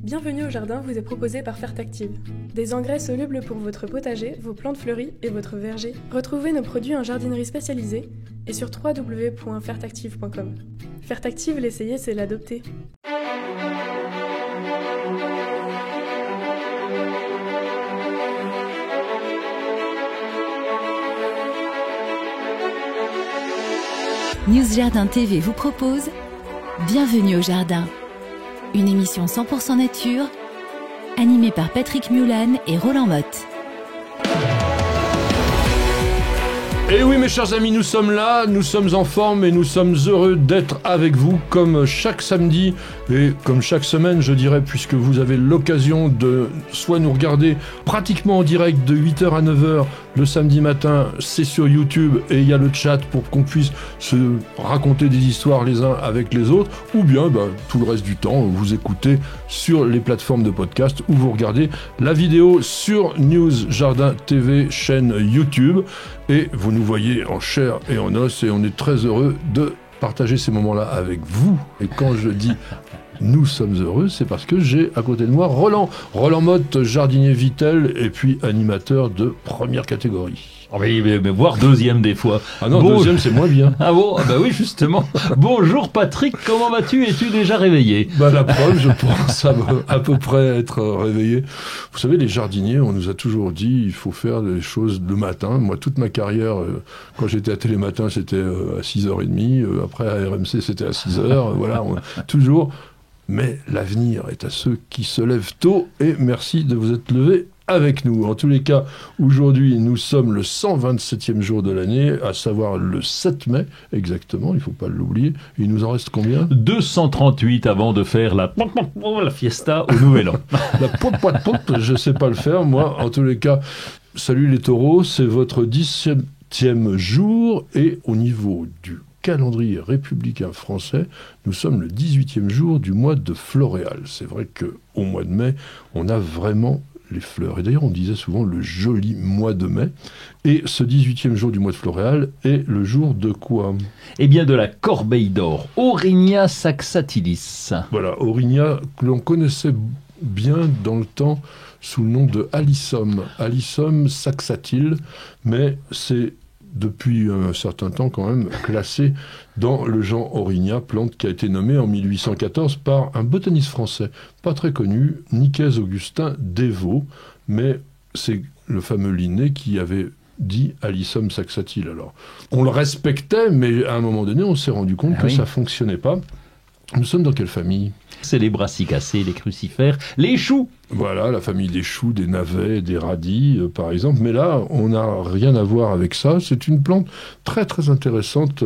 Bienvenue au jardin vous est proposé par Fertactive. Des engrais solubles pour votre potager, vos plantes fleuries et votre verger. Retrouvez nos produits en jardinerie spécialisée et sur www.fertactive.com. Fertactive, l'essayer, c'est l'adopter. News Jardin TV vous propose Bienvenue au jardin, une émission 100% nature, animée par Patrick Mulan et Roland Motte. Et oui mes chers amis, nous sommes là, nous sommes en forme et nous sommes heureux d'être avec vous comme chaque samedi et comme chaque semaine je dirais, puisque vous avez l'occasion de soit nous regarder pratiquement en direct de 8h à 9h le samedi matin, c'est sur YouTube et il y a le chat pour qu'on puisse se raconter des histoires les uns avec les autres, ou bien tout le reste du temps vous écoutez sur les plateformes de podcast ou vous regardez la vidéo sur News Jardin TV chaîne YouTube. Et vous nous voyez en chair et en os et on est très heureux de partager ces moments-là avec vous. Et quand je dis nous sommes heureux, c'est parce que j'ai à côté de moi Roland Motte, jardinier Vitel et puis animateur de première catégorie. Oui, mais voire deuxième des fois. Ah non, deuxième c'est moins bien. Ah bon, bah oui justement. Bonjour Patrick, comment vas-tu? Es-tu déjà réveillé? La preuve, je pense à peu près être réveillé. Vous savez, les jardiniers, on nous a toujours dit il faut faire des choses le matin. Moi, toute ma carrière, quand j'étais à Télématin, c'était à 6h30. Après, à RMC, c'était à 6h. Voilà, toujours. Mais l'avenir est à ceux qui se lèvent tôt. Et merci de vous être levés avec nous. En tous les cas, aujourd'hui, nous sommes le 127e jour de l'année, à savoir le 7 mai, exactement, il ne faut pas l'oublier. Il nous en reste combien ? 238 avant de faire la fiesta au Nouvel An. La pop, je ne sais pas le faire, moi. En tous les cas, salut les taureaux, c'est votre 17e jour, et au niveau du calendrier républicain français, nous sommes le 18e jour du mois de Floréal. C'est vrai qu'au mois de mai, on a vraiment les fleurs. Et d'ailleurs, on disait souvent le joli mois de mai. Et ce 18e jour du mois de Floréal est le jour de quoi ? Eh bien, de la corbeille d'or, Aurinia saxatilis. Voilà, Aurinia, que l'on connaissait bien dans le temps sous le nom de Alyssum saxatile, mais c'est depuis un certain temps quand même classé dans le genre Aurinia, plante qui a été nommée en 1814 par un botaniste français pas très connu, Nicaise-Augustin Desvaux, mais c'est le fameux Linné qui avait dit Alyssum saxatile. Alors, on le respectait, mais à un moment donné, on s'est rendu compte que ça fonctionnait pas. Nous sommes dans quelle famille ? C'est les brassicacées, les crucifères, les choux. Voilà, la famille des choux, des navets, des radis, par exemple. Mais là, on n'a rien à voir avec ça. C'est une plante très, très intéressante,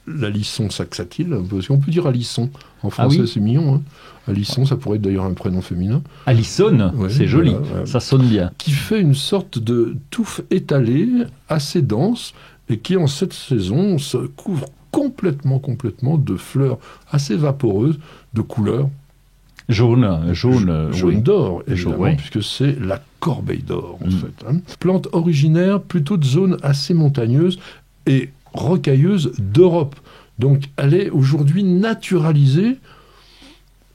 l'Alisson saxatile. On peut dire Alisson. En français, c'est mignon. Hein. Alisson, ça pourrait être d'ailleurs un prénom féminin. Alisson, c'est joli. Voilà. Ça sonne bien. Qui fait une sorte de touffe étalée, assez dense, et qui, en cette saison, se couvre complètement de fleurs assez vaporeuses, de couleur jaune d'or, évidemment, puisque c'est la corbeille d'or, en fait. Hein. Plante originaire plutôt de zones assez montagneuses et rocailleuses d'Europe. Donc, elle est aujourd'hui naturalisée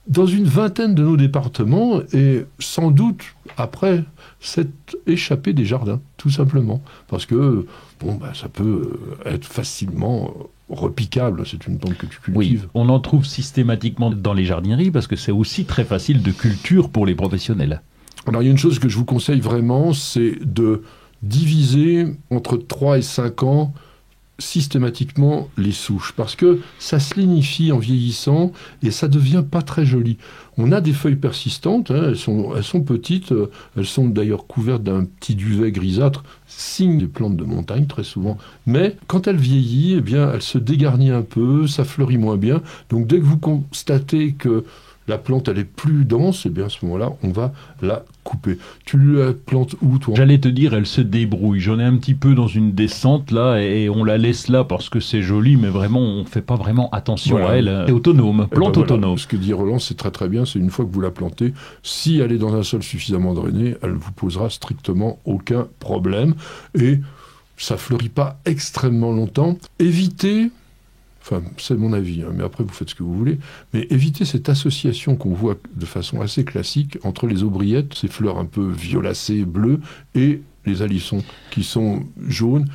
dans une vingtaine de nos départements et sans doute après s'être échappée des jardins, tout simplement. Parce que ça peut être facilement repiquable, c'est une plante que tu cultives. Oui, on en trouve systématiquement dans les jardineries parce que c'est aussi très facile de culture pour les professionnels. Alors il y a une chose que je vous conseille vraiment, c'est de diviser entre 3 et 5 ans systématiquement les souches, parce que ça se lignifie en vieillissant et ça devient pas très joli. On a des feuilles persistantes, hein, elles sont petites, elles sont d'ailleurs couvertes d'un petit duvet grisâtre, signe des plantes de montagne très souvent, mais quand elle vieillit, eh bien, elle se dégarnit un peu, ça fleurit moins bien, donc dès que vous constatez que la plante elle est plus dense, et bien à ce moment-là, on va la couper. Tu la plantes où, toi ? J'allais te dire, elle se débrouille. J'en ai un petit peu dans une descente là, et on la laisse là parce que c'est joli, mais vraiment, on fait pas vraiment attention à elle. Elle est autonome, plante autonome. Ce que dit Roland, c'est très très bien. C'est une fois que vous la plantez, si elle est dans un sol suffisamment drainé, elle vous posera strictement aucun problème. Et ça fleurit pas extrêmement longtemps. Évitez Enfin, c'est mon avis, hein, mais après vous faites ce que vous voulez. Mais évitez cette association qu'on voit de façon assez classique entre les aubriettes, ces fleurs un peu violacées, bleues, et les alissons qui sont jaunes.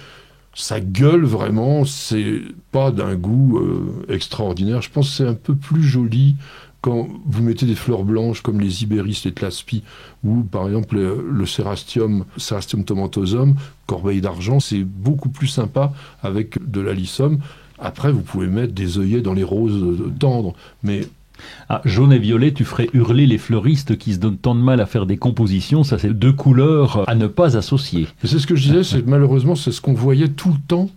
Ça gueule vraiment, c'est pas d'un goût extraordinaire. Je pense que c'est un peu plus joli quand vous mettez des fleurs blanches comme les ibéris, les tlaspis, ou par exemple le Cerastium tomentosum, corbeille d'argent, c'est beaucoup plus sympa avec de l'alissum. Après, vous pouvez mettre des œillets dans les roses tendres, mais... Ah, jaune et violet, tu ferais hurler les fleuristes qui se donnent tant de mal à faire des compositions. Ça, c'est deux couleurs à ne pas associer. C'est ce que je disais, c'est que malheureusement, c'est ce qu'on voyait tout le temps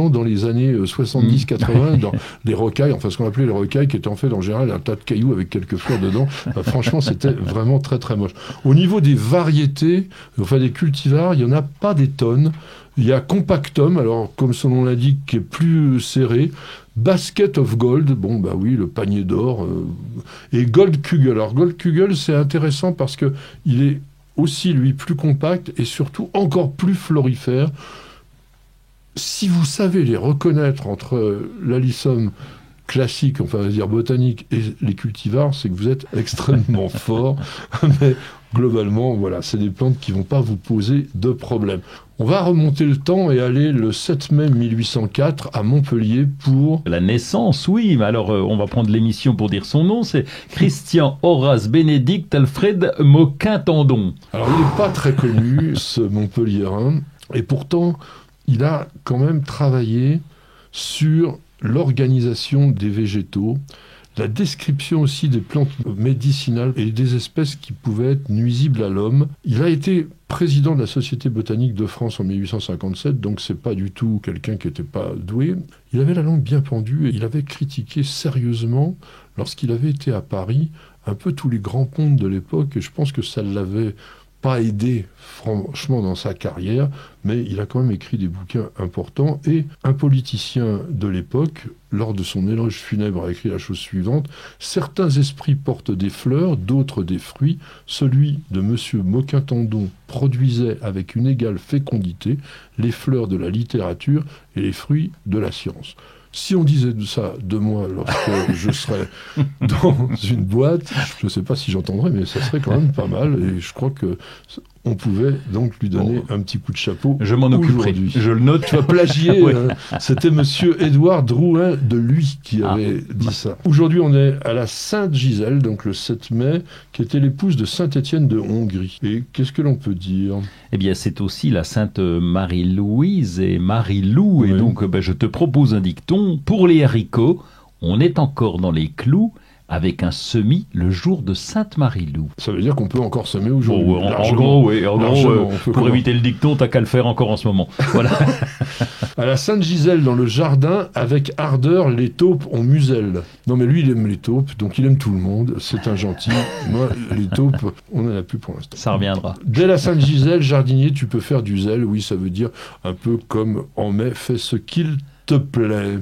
dans les années 70-80 dans les rocailles, enfin ce qu'on appelait les rocailles, qui étaient en fait en général un tas de cailloux avec quelques fleurs dedans. Franchement, c'était vraiment très très moche. Au niveau des variétés, enfin des cultivars, il n'y en a pas des tonnes. Il y a Compactum, alors comme son nom l'indique, qui est plus serré. Basket of Gold, bon bah oui, le panier d'or. Et Goldkugel. Alors Goldkugel, c'est intéressant parce que il est aussi, lui, plus compact et surtout encore plus florifère. Si vous savez les reconnaître entre l'alissum classique, enfin on va dire botanique, et les cultivars, c'est que vous êtes extrêmement fort. Mais globalement, voilà, c'est des plantes qui ne vont pas vous poser de problème. On va remonter le temps et aller le 7 mai 1804 à Montpellier pour... La naissance, oui, mais alors on va prendre l'émission pour dire son nom, c'est Christian Horace Bénédicte Alfred Moquin-Tandon. Alors il n'est pas très connu, ce Montpelliérain, et pourtant il a quand même travaillé sur l'organisation des végétaux, la description aussi des plantes médicinales et des espèces qui pouvaient être nuisibles à l'homme. Il a été président de la Société botanique de France en 1857, donc c'est pas du tout quelqu'un qui n'était pas doué. Il avait la langue bien pendue et il avait critiqué sérieusement, lorsqu'il avait été à Paris, un peu tous les grands pontes de l'époque, et je pense que ça l'avait pas aidé franchement dans sa carrière, mais il a quand même écrit des bouquins importants, et un politicien de l'époque, lors de son éloge funèbre, a écrit la chose suivante: certains esprits portent des fleurs, d'autres des fruits. Celui de monsieur Moquin-Tandon produisait avec une égale fécondité les fleurs de la littérature et les fruits de la science. Si on disait ça de moi lorsque je serais dans une boîte, je ne sais pas si j'entendrais, mais ça serait quand même pas mal. Et je crois que on pouvait donc lui donner un petit coup de chapeau. Je m'en occuperai. Je le note. Tu vas plagier. Oui. C'était monsieur Édouard Drouin de Lui qui avait dit ça. Aujourd'hui, on est à la Sainte-Gisèle, donc le 7 mai, qui était l'épouse de Saint-Étienne de Hongrie. Et qu'est-ce que l'on peut dire ? Eh bien, c'est aussi la Sainte Marie-Louise et Marie-Lou. Oui. Et donc, je te propose un dicton. Pour les haricots, on est encore dans les clous avec un semis le jour de Sainte-Marie-Lou. Ça veut dire qu'on peut encore semer aujourd'hui. En gros, pour éviter le dicton, t'as qu'à le faire encore en ce moment. Voilà. À la Sainte-Gisèle, dans le jardin, avec ardeur, les taupes ont muselle. Non, mais lui, il aime les taupes, donc il aime tout le monde. C'est un gentil. Moi, les taupes, on n'en a plus pour l'instant. Ça reviendra. Dès la Sainte-Gisèle, jardinier, tu peux faire du zèle. Oui, ça veut dire un peu comme en mai, fais ce qu'il te plaît.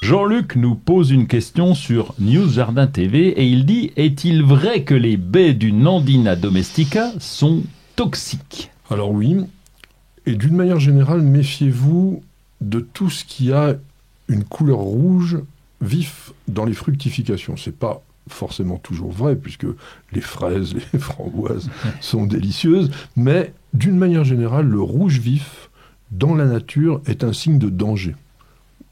Jean-Luc nous pose une question sur News Jardin TV et il dit: est-il vrai que les baies du Nandina domestica sont toxiques ? Alors oui, et d'une manière générale, méfiez-vous de tout ce qui a une couleur rouge vif dans les fructifications. C'est pas forcément toujours vrai, puisque les fraises, les framboises sont délicieuses, mais d'une manière générale, le rouge vif dans la nature est un signe de danger.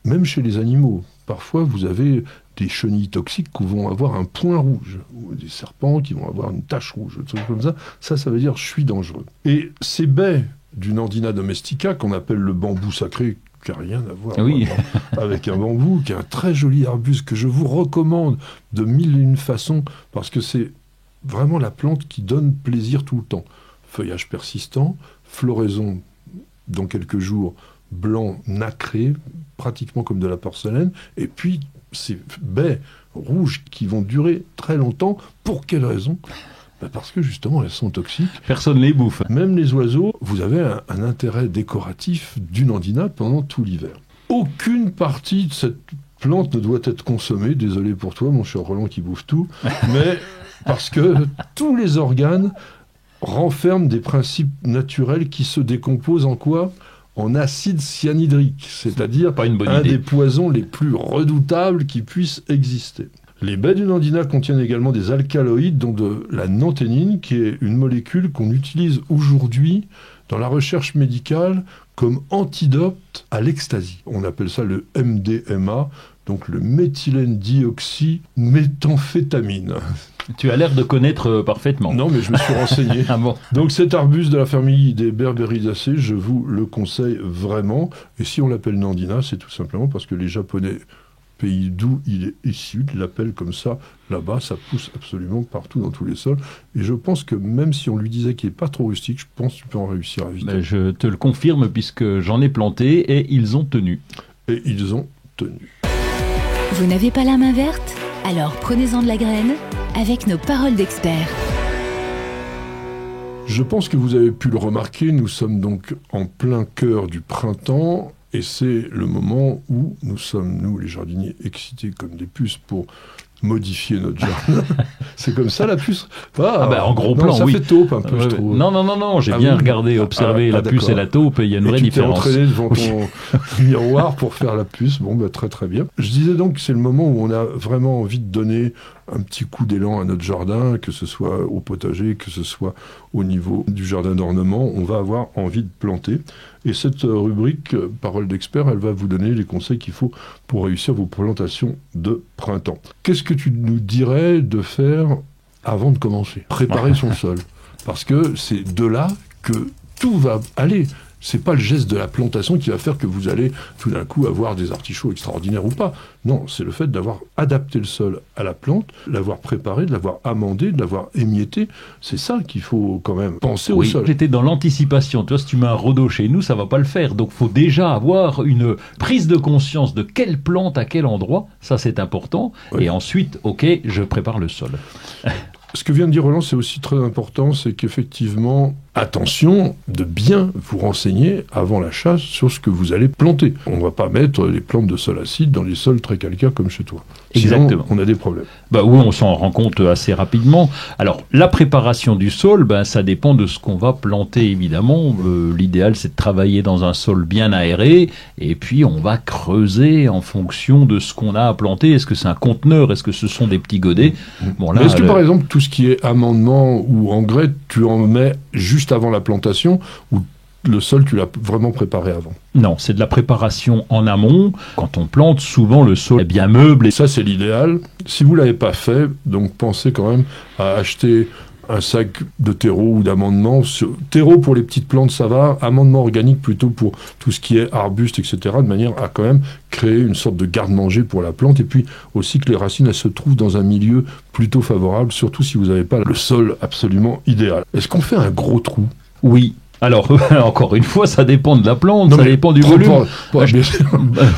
Même chez les animaux, parfois vous avez des chenilles toxiques qui vont avoir un point rouge, ou des serpents qui vont avoir une tache rouge, des trucs comme ça. Ça veut dire je suis dangereux. Et ces baies du Nandina domestica, qu'on appelle le bambou sacré, qui n'a rien à voir avec un bambou, qui est un très joli arbuste que je vous recommande de mille et une façons, parce que c'est vraiment la plante qui donne plaisir tout le temps. Feuillage persistant, floraison dans quelques jours, blanc nacré, pratiquement comme de la porcelaine, et puis ces baies rouges qui vont durer très longtemps. Pour quelle raison ? Parce que justement elles sont toxiques. Personne ne les bouffe. Même les oiseaux, vous avez un intérêt décoratif du Nandina pendant tout l'hiver. Aucune partie de cette plante ne doit être consommée, désolé pour toi mon cher Roland qui bouffe tout, mais parce que tous les organes renferme des principes naturels qui se décomposent en quoi ? En acide cyanhydrique, c'est-à-dire un des poisons les plus redoutables qui puissent exister. Les baies du nandina contiennent également des alcaloïdes, dont de la nanthénine, qui est une molécule qu'on utilise aujourd'hui dans la recherche médicale comme antidote à l'ecstasy. On appelle ça le MDMA, donc le méthylène dioxyméthamphétamine. Tu as l'air de connaître parfaitement. Non, mais je me suis renseigné. Ah bon. Donc cet arbuste de la famille des Berberidaceae, je vous le conseille vraiment. Et si on l'appelle nandina, c'est tout simplement parce que les Japonais, pays d'où il est issu, l'appellent comme ça là-bas. Ça pousse absolument partout dans tous les sols. Et je pense que même si on lui disait qu'il n'est pas trop rustique, je pense que tu peux en réussir à vite. Je te le confirme puisque j'en ai planté et ils ont tenu. Et ils ont tenu. Vous n'avez pas la main verte ? Alors prenez-en de la graine avec nos paroles d'experts. Je pense que vous avez pu le remarquer, nous sommes donc en plein cœur du printemps et c'est le moment où nous sommes, nous les jardiniers, excités comme des puces pour modifier notre jardin. C'est comme ça la puce. En gros plan, ça oui. Ça fait taupe un peu, je trouve. Non, j'ai bien regardé, observé la puce et la taupe, et il y a une vraie différence. Tu t'es entraîné devant ton miroir pour faire la puce. Bon, très très bien. Je disais donc que c'est le moment où on a vraiment envie de donner un petit coup d'élan à notre jardin, que ce soit au potager, que ce soit au niveau du jardin d'ornement. On va avoir envie de planter. Et cette rubrique Parole d'expert, elle va vous donner les conseils qu'il faut pour réussir vos plantations de printemps. Qu'est-ce que tu nous dirais de faire avant de commencer ? Préparer son sol. Parce que c'est de là que tout va aller. C'est pas le geste de la plantation qui va faire que vous allez tout d'un coup avoir des artichauts extraordinaires ou pas. Non, c'est le fait d'avoir adapté le sol à la plante, l'avoir préparé, de l'avoir amendé, de l'avoir émietté. C'est ça qu'il faut quand même penser au sol. J'étais dans l'anticipation. Tu vois, si tu mets un rhodo chez nous, ça va pas le faire. Donc, faut déjà avoir une prise de conscience de quelle plante à quel endroit. Ça, c'est important. Oui. Et ensuite, je prépare le sol. Ce que vient de dire Roland, c'est aussi très important, c'est qu'effectivement, attention de bien vous renseigner avant l'achat sur ce que vous allez planter. On ne va pas mettre les plantes de sol acide dans les sols très calcaires comme chez toi. Exactement. Sinon, on a des problèmes. Oui, on s'en rend compte assez rapidement. Alors, la préparation du sol, ça dépend de ce qu'on va planter, évidemment. L'idéal, c'est de travailler dans un sol bien aéré, et puis on va creuser en fonction de ce qu'on a à planter. Est-ce que c'est un conteneur ? Est-ce que ce sont des petits godets ? Là, est-ce que, par exemple, tout ce qui est amendement ou engrais, tu en mets juste avant la plantation, ou le sol, tu l'as vraiment préparé avant ? Non, c'est de la préparation en amont. Quand on plante, souvent le sol est bien meublé. Et ça, c'est l'idéal. Si vous ne l'avez pas fait, donc pensez quand même à acheter un sac de terreau ou d'amendement. Terreau pour les petites plantes, ça va. Amendement organique plutôt pour tout ce qui est arbuste, etc. De manière à quand même créer une sorte de garde-manger pour la plante. Et puis aussi que les racines, elles se trouvent dans un milieu plutôt favorable, surtout si vous n'avez pas le sol absolument idéal. Est-ce qu'on fait un gros trou ? Oui. Alors, encore une fois, ça dépend de la plante, ça dépend du volume.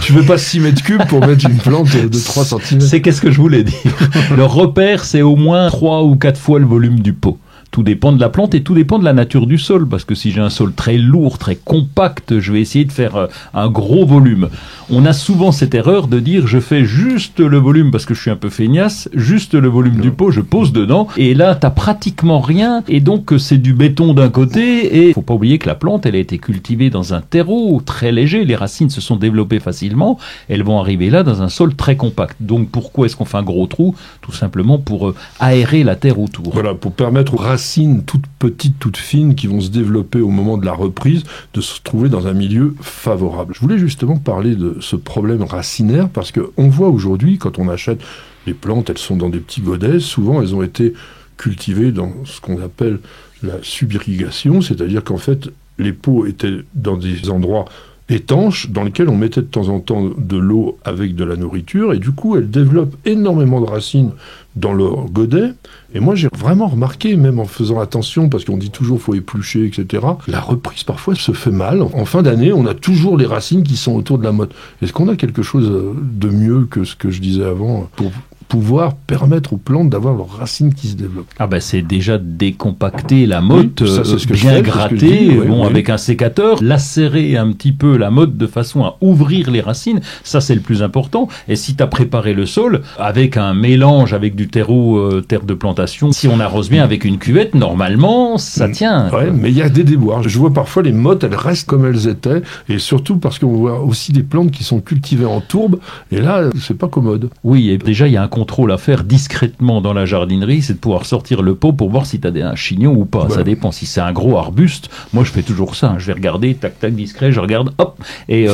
Tu veux pas 6 mètres cubes pour mettre une plante de 3 cm. C'est qu'est-ce que je voulais dire. Le repère, c'est au moins 3 ou 4 fois le volume du pot. Tout dépend de la plante et tout dépend de la nature du sol. Parce que si j'ai un sol très lourd, très compact, je vais essayer de faire un gros volume. On a souvent cette erreur de dire je fais juste le volume parce que je suis un peu feignasse, juste le volume du pot, je pose dedans. Et là, t'as pratiquement rien. Et donc, c'est du béton d'un côté. Et faut pas oublier que la plante, elle a été cultivée dans un terreau très léger. Les racines se sont développées facilement. Elles vont arriver là dans un sol très compact. Donc, pourquoi est-ce qu'on fait un gros trou ? Tout simplement pour aérer la terre autour. Voilà, pour permettre aux racines toutes petites, toutes fines, qui vont se développer au moment de la reprise, de se trouver dans un milieu favorable. Je voulais justement parler de ce problème racinaire, parce qu'on voit aujourd'hui, quand on achète les plantes, elles sont dans des petits godets, souvent elles ont été cultivées dans ce qu'on appelle la subirrigation, c'est-à-dire qu'en fait, les pots étaient dans des endroits étanches dans lesquels on mettait de temps en temps de l'eau avec de la nourriture, et du coup elles développent énormément de racines dans leur godet. Et moi j'ai vraiment remarqué, même en faisant attention, parce qu'on dit toujours faut éplucher, etc., la reprise parfois se fait mal. En fin d'année, on a toujours les racines qui sont autour de la motte. Est-ce qu'on a quelque chose de mieux que ce que je disais avant pour pouvoir permettre aux plantes d'avoir leurs racines qui se développent. Ah ben c'est déjà décompacter la motte, ça, c'est ce que bien je fais, gratter, avec un sécateur, lacérer un petit peu la motte de façon à ouvrir les racines, ça c'est le plus important. Et si tu as préparé le sol avec un mélange avec du terreau, terre de plantation, si on arrose bien avec une cuvette, normalement ça tient. Ouais, mais il y a des déboires. Je vois parfois les mottes, elles restent comme elles étaient, et surtout parce qu'on voit aussi des plantes qui sont cultivées en tourbe, et là c'est pas commode. Oui, et déjà il y a un contrôle à faire discrètement dans la jardinerie, c'est de pouvoir sortir le pot pour voir si tu as un chignon ou pas. Ça dépend. Si c'est un gros arbuste, moi je fais toujours ça. Je vais regarder, tac tac, discret, je regarde, hop. Et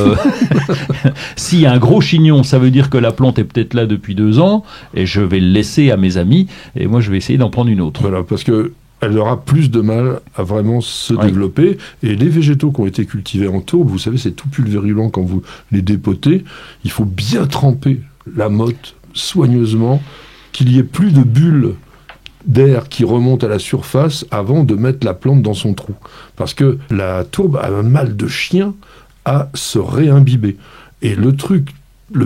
s'il y a un gros chignon, ça veut dire que la plante est peut-être là depuis 2 ans, et je vais le laisser à mes amis, et moi je vais essayer d'en prendre une autre. Voilà, parce que elle aura plus de mal à vraiment se développer. Et les végétaux qui ont été cultivés en tourbe, vous savez, c'est tout pulvérulent quand vous les dépotez. Il faut bien tremper la motte soigneusement, qu'il y ait plus de bulles d'air qui remontent à la surface avant de mettre la plante dans son trou. Parce que la tourbe a un mal de chien à se réimbiber. Et le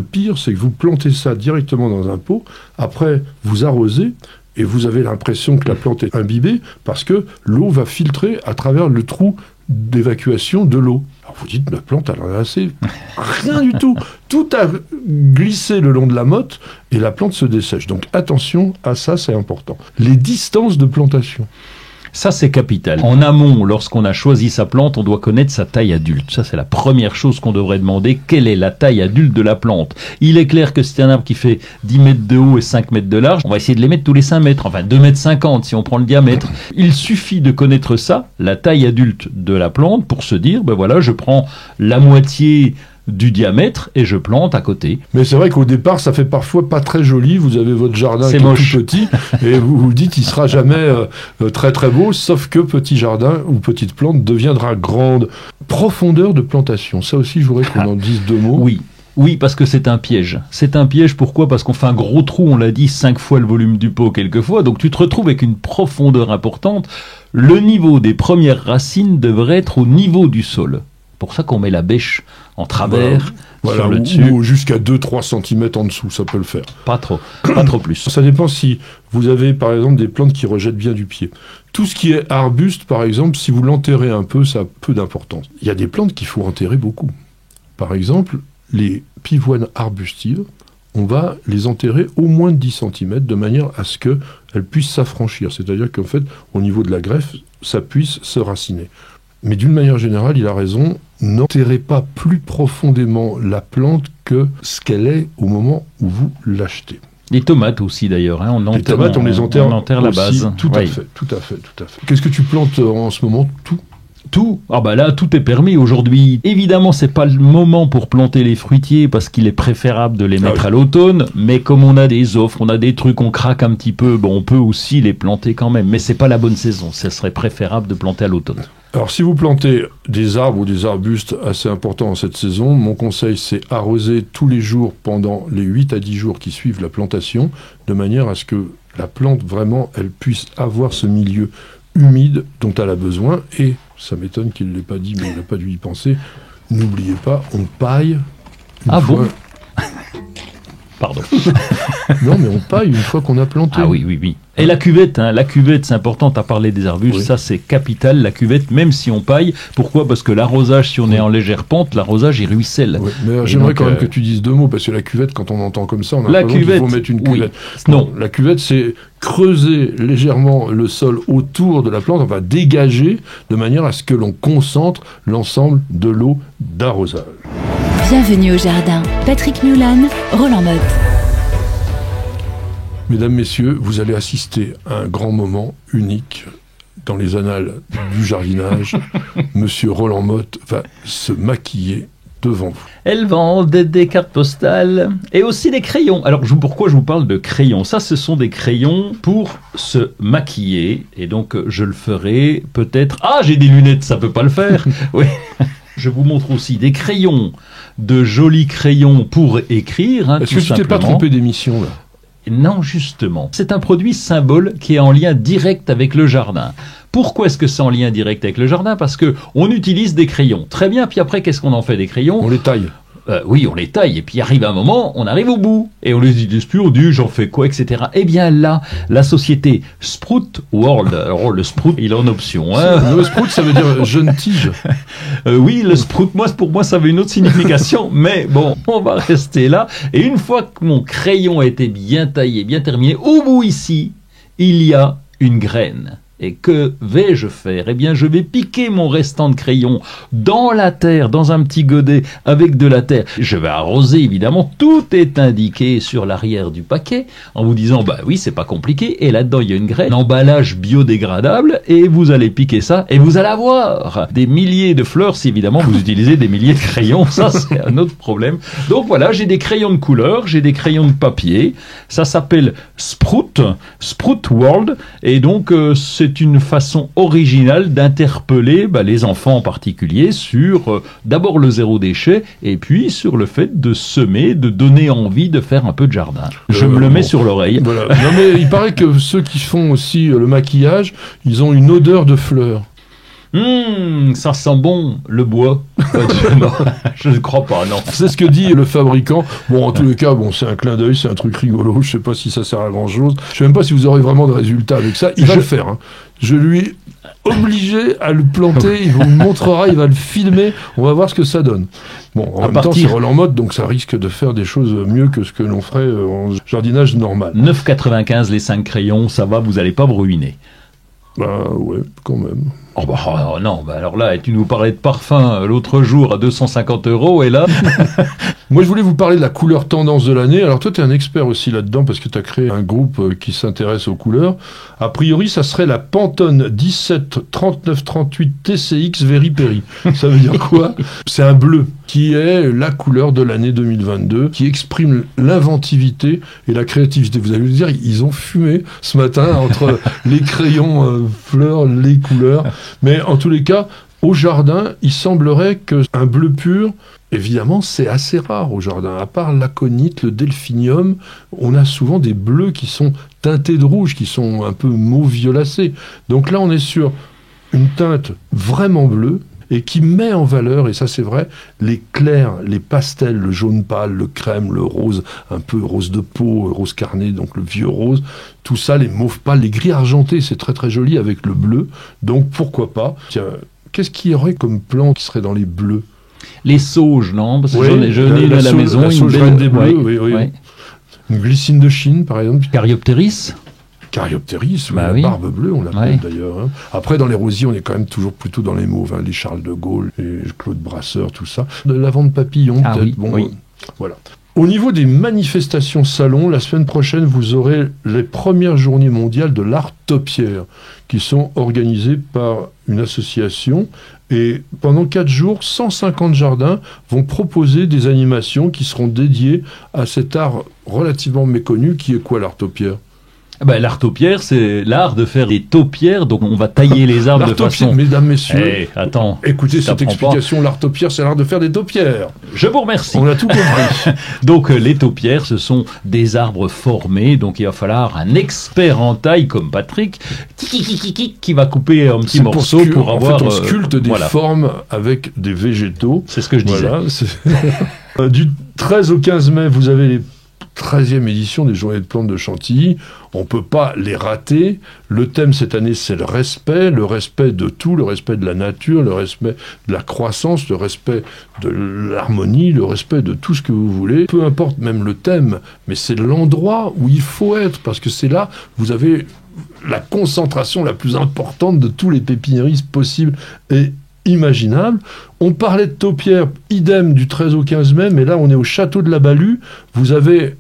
pire, c'est que vous plantez ça directement dans un pot, après vous arrosez, et vous avez l'impression que la plante est imbibée, parce que l'eau va filtrer à travers le trou d'évacuation de l'eau. Alors vous dites, la plante, elle en a assez. Rien du tout. Tout a glissé le long de la motte, et la plante se dessèche. Donc attention à ça, c'est important. Les distances de plantation. Ça, c'est capital. En amont, lorsqu'on a choisi sa plante, on doit connaître sa taille adulte. Ça, c'est la première chose qu'on devrait demander. Quelle est la taille adulte de la plante? Il est clair que c'est un arbre qui fait 10 mètres de haut et 5 mètres de large. On va essayer de les mettre tous les 5 mètres. Enfin, 2,50 mètres si on prend le diamètre. Il suffit de connaître ça, la taille adulte de la plante, pour se dire, ben voilà, je prends la moitié du diamètre et je plante à côté. Mais c'est vrai qu'au départ, ça fait parfois pas très joli. Vous avez votre jardin qui est tout petit et vous vous dites il sera jamais très très beau, sauf que petit jardin ou petite plante deviendra grande. Profondeur de plantation, ça aussi je voudrais qu'on en dise 2 mots. Oui, parce que c'est un piège. C'est un piège, pourquoi? Parce qu'on fait un gros trou, on l'a dit, 5 fois le volume du pot quelquefois, donc tu te retrouves avec une profondeur importante. Le niveau des premières racines devrait être au niveau du sol. Pour ça qu'on met la bêche en travers sur le dessus. Ou jusqu'à 2-3 cm en dessous, ça peut le faire. Pas trop plus. Ça dépend si vous avez par exemple des plantes qui rejettent bien du pied. Tout ce qui est arbuste, par exemple, si vous l'enterrez un peu, ça a peu d'importance. Il y a des plantes qu'il faut enterrer beaucoup. Par exemple, les pivoines arbustives, on va les enterrer au moins de 10 cm de manière à ce qu'elles puissent s'affranchir. C'est-à-dire qu'en fait, au niveau de la greffe, ça puisse se raciner. Mais d'une manière générale, il a raison, n'enterrez pas plus profondément la plante que ce qu'elle est au moment où vous l'achetez. Les tomates aussi d'ailleurs, hein. Les tomates, on les enterre la aussi, base. Tout à fait. Qu'est-ce que tu plantes en ce moment? Tout. Ah bah là, tout est permis aujourd'hui. Évidemment, c'est pas le moment pour planter les fruitiers parce qu'il est préférable de les mettre à l'automne. Mais comme on a des offres, on a des trucs, on craque un petit peu, bon, on peut aussi les planter quand même. Mais c'est pas la bonne saison. Ça serait préférable de planter à l'automne. Alors, si vous plantez des arbres ou des arbustes assez importants en cette saison, mon conseil, c'est arroser tous les jours pendant les 8 à 10 jours qui suivent la plantation, de manière à ce que la plante, vraiment, elle puisse avoir ce milieu humide dont elle a besoin. Et ça m'étonne qu'il ne l'ait pas dit, mais on n'a pas dû y penser. N'oubliez pas, on paille. Bon Pardon. Non, mais on paille une fois qu'on a planté. Ah oui. Et la cuvette, c'est important, tu as parlé des arbustes, ça c'est capital, la cuvette, même si on paille. Pourquoi? Parce que l'arrosage, si on est en légère pente, l'arrosage, il ruisselle. Oui, mais j'aimerais quand même que tu dises 2 mots, parce que la cuvette, quand on entend comme ça, on a l'impression qu'il faut mettre une cuvette. Non, la cuvette, c'est creuser légèrement le sol autour de la plante, on va dégager de manière à ce que l'on concentre l'ensemble de l'eau d'arrosage. Bienvenue au jardin. Patrick Mulan, Roland Motte. Mesdames, Messieurs, vous allez assister à un grand moment unique dans les annales du jardinage. Monsieur Roland Motte va se maquiller devant vous. Elle vend des cartes postales et aussi des crayons. Alors, pourquoi je vous parle de crayons? Ça, ce sont des crayons pour se maquiller. Et donc, je le ferai peut-être... Ah, j'ai des lunettes, ça peut pas le faire. Oui. Je vous montre aussi des crayons, de jolis crayons pour écrire. Est-ce que tu t'es pas trompé d'émission, là? Non, justement. C'est un produit symbole qui est en lien direct avec le jardin. Pourquoi est-ce que c'est en lien direct avec le jardin? Parce que on utilise des crayons. Très bien, puis après, qu'est-ce qu'on en fait des crayons? On les taille. Oui, on les taille, et puis arrive un moment, on arrive au bout, et on les utilise plus, on dit j'en fais quoi, etc. Eh bien là, la société Sprout World, alors le Sprout, il est en option. Hein. Le Sprout, ça veut dire jeune tige. Oui, le Sprout, pour moi, ça avait une autre signification, mais bon, on va rester là. Et une fois que mon crayon a été bien taillé, bien terminé, au bout ici, il y a une graine. Et que vais-je faire? Eh bien, je vais piquer mon restant de crayon dans la terre, dans un petit godet avec de la terre. Je vais arroser, évidemment. Tout est indiqué sur l'arrière du paquet en vous disant, bah oui, c'est pas compliqué. Et là-dedans, il y a une graine, un emballage biodégradable et vous allez piquer ça et vous allez avoir des milliers de fleurs si évidemment vous utilisez des milliers de crayons. Ça, c'est un autre problème. Donc voilà, j'ai des crayons de couleur, j'ai des crayons de papier. Ça s'appelle Sprout World. Et donc, c'est une façon originale d'interpeller les enfants en particulier sur d'abord le zéro déchet et puis sur le fait de semer, de donner envie de faire un peu de jardin. Je me le mets sur l'oreille. Voilà. Non mais il paraît que ceux qui font aussi le maquillage, ils ont une odeur de fleurs. Ça sent bon le bois. Non, je ne crois pas, non. C'est ce que dit le fabricant. Bon, en tous les cas, c'est un clin d'œil, c'est un truc rigolo. Je sais pas si ça sert à grand chose. Je sais même pas si vous aurez vraiment de résultats avec ça. Il va le faire. Hein. Je lui ai obligé à le planter. Il vous le montrera, il va le filmer. On va voir ce que ça donne. Bon, en même temps, c'est Roland Motte, donc ça risque de faire des choses mieux que ce que l'on ferait en jardinage normal. 9,95 les 5 crayons, ça va, vous allez pas vous ruiner. Bah ouais, quand même. Non, alors là, tu nous parlais de parfum l'autre jour à 250 € et là... Moi, je voulais vous parler de la couleur tendance de l'année. Alors toi, tu es un expert aussi là-dedans parce que tu as créé un groupe qui s'intéresse aux couleurs. A priori, ça serait la Pantone 17 39 38 TCX Very Peri. Ça veut dire quoi? C'est un bleu qui est la couleur de l'année 2022, qui exprime l'inventivité et la créativité. Vous allez me dire, ils ont fumé ce matin entre les crayons fleurs, les couleurs. Mais en tous les cas, au jardin, il semblerait qu'un bleu pur, évidemment, c'est assez rare au jardin. À part l'aconite, le delphinium, on a souvent des bleus qui sont teintés de rouge, qui sont un peu mauve violacé. Donc là, on est sur une teinte vraiment bleue et qui met en valeur, et ça c'est vrai, les clairs, les pastels, le jaune pâle, le crème, le rose, un peu rose de peau, rose carné, donc le vieux rose, tout ça, les mauves pâles, les gris argentés, c'est très très joli avec le bleu. Donc pourquoi pas? Tiens, qu'est-ce qu'il y aurait comme plan qui serait dans les bleus? Les sauges, non? Parce que j'en ai à la maison. La sauge reine des bleus, oui. Ouais. Une glycine de Chine, par exemple. Caryoptéris. Caryoptéris, la barbe bleue, on l'appelle d'ailleurs. Hein. Après, dans les rosiers, on est quand même toujours plutôt dans les mauves, les Charles de Gaulle, les Claude Brasseur, tout ça. De lavande papillon, peut-être. Voilà. Au niveau des manifestations salon, la semaine prochaine, vous aurez les premières journées mondiales de l'art taupière qui sont organisées par une association. Et pendant 4 jours, 150 jardins vont proposer des animations qui seront dédiées à cet art relativement méconnu qui est quoi l'art taupière? L'art taupière, c'est l'art de faire des taupières, donc on va tailler les arbres de façon... Mesdames, messieurs, écoutez si cette explication, l'art taupière, c'est l'art de faire des taupières. Je vous remercie. On a tout compris. Donc les taupières, ce sont des arbres formés, donc il va falloir un expert en taille comme Patrick, qui va couper un petit morceau pour avoir... En fait, on sculpte des formes avec des végétaux. C'est ce que je disais. Du 13 au 15 mai, vous avez les 13e édition des Journées de plantes de Chantilly. On ne peut pas les rater. Le thème cette année, c'est le respect de tout, le respect de la nature, le respect de la croissance, le respect de l'harmonie, le respect de tout ce que vous voulez. Peu importe même le thème, mais c'est l'endroit où il faut être, parce que c'est là, vous avez la concentration la plus importante de tous les pépiniéristes possibles et imaginable. On parlait de taupière, idem du 13 au 15 mai, mais là on est au château de la Balue. Vous avez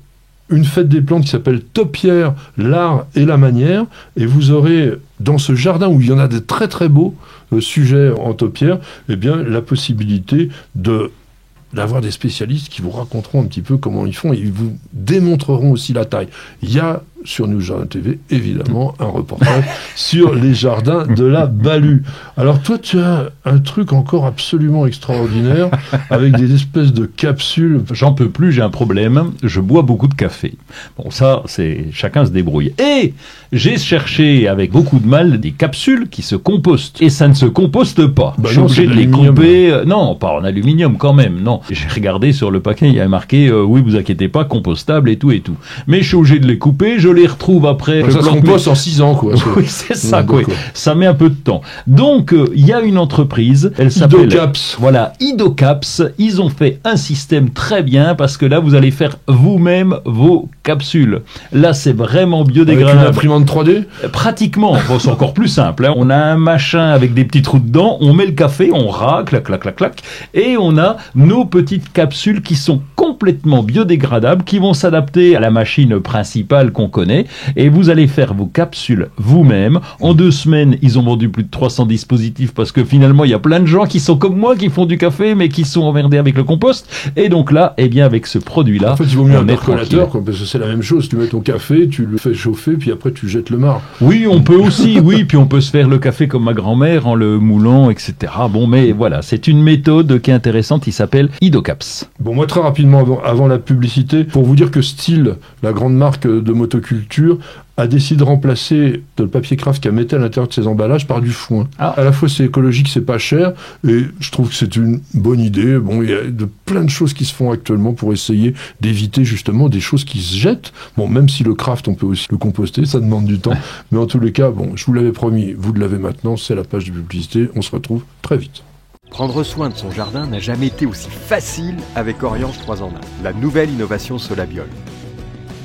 une fête des plantes qui s'appelle Taupière, l'art et la manière, et vous aurez dans ce jardin où il y en a des très très beaux sujets en taupière, la possibilité d'avoir des spécialistes qui vous raconteront un petit peu comment ils font et ils vous démontreront aussi la taille. Il y a sur News Jardin TV, évidemment, un reportage sur les jardins de la Balue. Alors toi, tu as un truc encore absolument extraordinaire, avec des espèces de capsules. J'en peux plus, j'ai un problème, je bois beaucoup de café. Bon, ça, c'est chacun se débrouille. Et j'ai cherché avec beaucoup de mal des capsules qui se compostent. Et ça ne se composte pas. Bah je suis non, obligé c'est de les l'aluminium. couper. Non, pas en aluminium quand même, non. J'ai regardé sur le paquet, il y avait marqué oui, vous inquiétez pas, compostable et tout et tout. Mais je suis obligé de les couper, je les retrouve après. Ça se composte en 6 ans, quoi. Oui, c'est ça, Ouais, quoi. d'accord. Ça met un peu de temps. Donc, il y a une entreprise, elle s'appelle... Idocaps. Voilà, Idocaps. Ils ont fait un système très bien parce que là, vous allez faire vous-même vos capsules. Là, c'est vraiment Avec une biodégradable. imprimante 3D. Pratiquement. Bon, c'est encore plus simple, hein. On a un machin avec des petits trous dedans, on met le café, on râle, clac, clac, clac, clac, et on a nos petites capsules qui sont complètement biodégradables, qui vont s'adapter à la machine principale qu'on connaît, et vous allez faire vos capsules vous-même. En 2 semaines, ils ont vendu plus de 300 dispositifs parce que finalement, il y a plein de gens qui sont comme moi, qui font du café, mais qui sont emmerdés avec le compost. Et donc là, eh bien, avec ce produit-là, En fait, il vaut mieux on un est percolateur, tranquille. quoi, parce que c'est la même chose. Tu mets ton café, tu le fais chauffer, puis après tu jettes le marc. Oui, on peut aussi, oui, puis on peut se faire le café comme ma grand-mère en le moulant, etc. Bon, mais voilà, c'est une méthode qui est intéressante, il s'appelle Idocaps. Bon, moi, très rapidement, avant la publicité, pour vous dire que Stihl, la grande marque de motoculture, a décidé de remplacer le papier craft qu'elle mettait à l'intérieur de ses emballages par du foin. Ah. À la fois, c'est écologique, c'est pas cher, et je trouve que c'est une bonne idée. Bon, il y a plein de choses qui se font actuellement pour essayer d'éviter justement des choses qui se jettent. Bon, même si le craft, on peut aussi le composter, ça demande du temps. Mais en tous les cas, bon, je vous l'avais promis, vous l'avez maintenant, c'est la page de publicité. On se retrouve très vite. Prendre soin de son jardin n'a jamais été aussi facile avec Oriange 3 en 1, la nouvelle innovation Solabiol.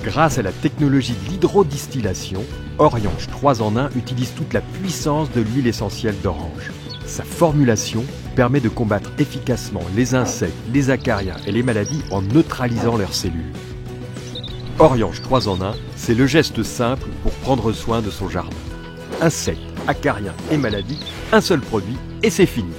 Grâce à la technologie de l'hydrodistillation, Oriange 3 en 1 utilise toute la puissance de l'huile essentielle d'orange. Sa formulation permet de combattre efficacement les insectes, les acariens et les maladies en neutralisant leurs cellules. Oriange 3 en 1, c'est le geste simple pour prendre soin de son jardin. Insectes, acariens et maladies, un seul produit et c'est fini.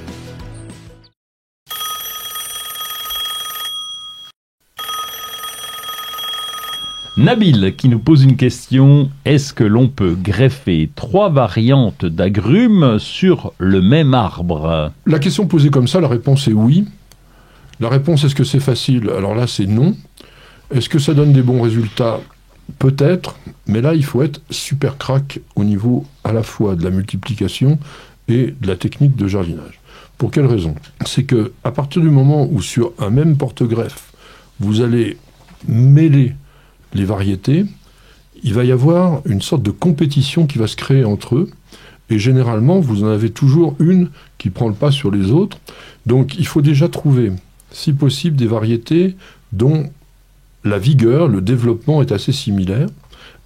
Nabil qui nous pose une question, est-ce que l'on peut greffer 3 variantes d'agrumes sur le même arbre? La question posée comme ça, la réponse est oui. La réponse, est-ce que c'est facile? Alors là, c'est non. Est-ce que ça donne des bons résultats? Peut-être, mais là, il faut être super crack au niveau à la fois de la multiplication et de la technique de jardinage. Pour quelle raison? C'est que à partir du moment où sur un même porte-greffe, vous allez mêler les variétés, il va y avoir une sorte de compétition qui va se créer entre eux, et généralement, vous en avez toujours une qui prend le pas sur les autres. Donc, il faut déjà trouver, si possible, des variétés dont la vigueur, le développement est assez similaire.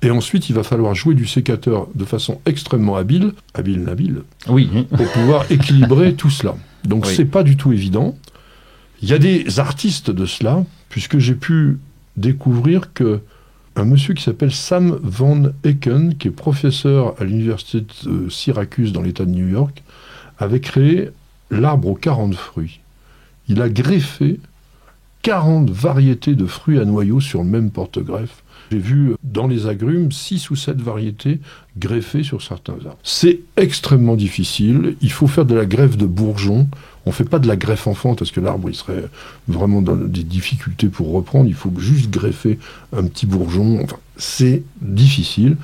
Et ensuite, il va falloir jouer du sécateur de façon extrêmement habile, Nabil, Oui. pour pouvoir équilibrer tout cela. Donc, Oui. c'est pas du tout évident. Il y a des artistes de cela, puisque j'ai pu découvrir que un monsieur qui s'appelle Sam Van Ecken, qui est professeur à l'université de Syracuse dans l'État de New York, avait créé l'arbre aux 40 fruits. Il a greffé 40 variétés de fruits à noyaux sur le même porte-greffe. J'ai vu dans les agrumes 6 ou 7 variétés greffées sur certains arbres. C'est extrêmement difficile. Il faut faire de la greffe de bourgeons. On ne fait pas de la greffe enfant parce que l'arbre il serait vraiment dans des difficultés pour reprendre. Il faut juste greffer un petit bourgeon. Enfin, c'est difficile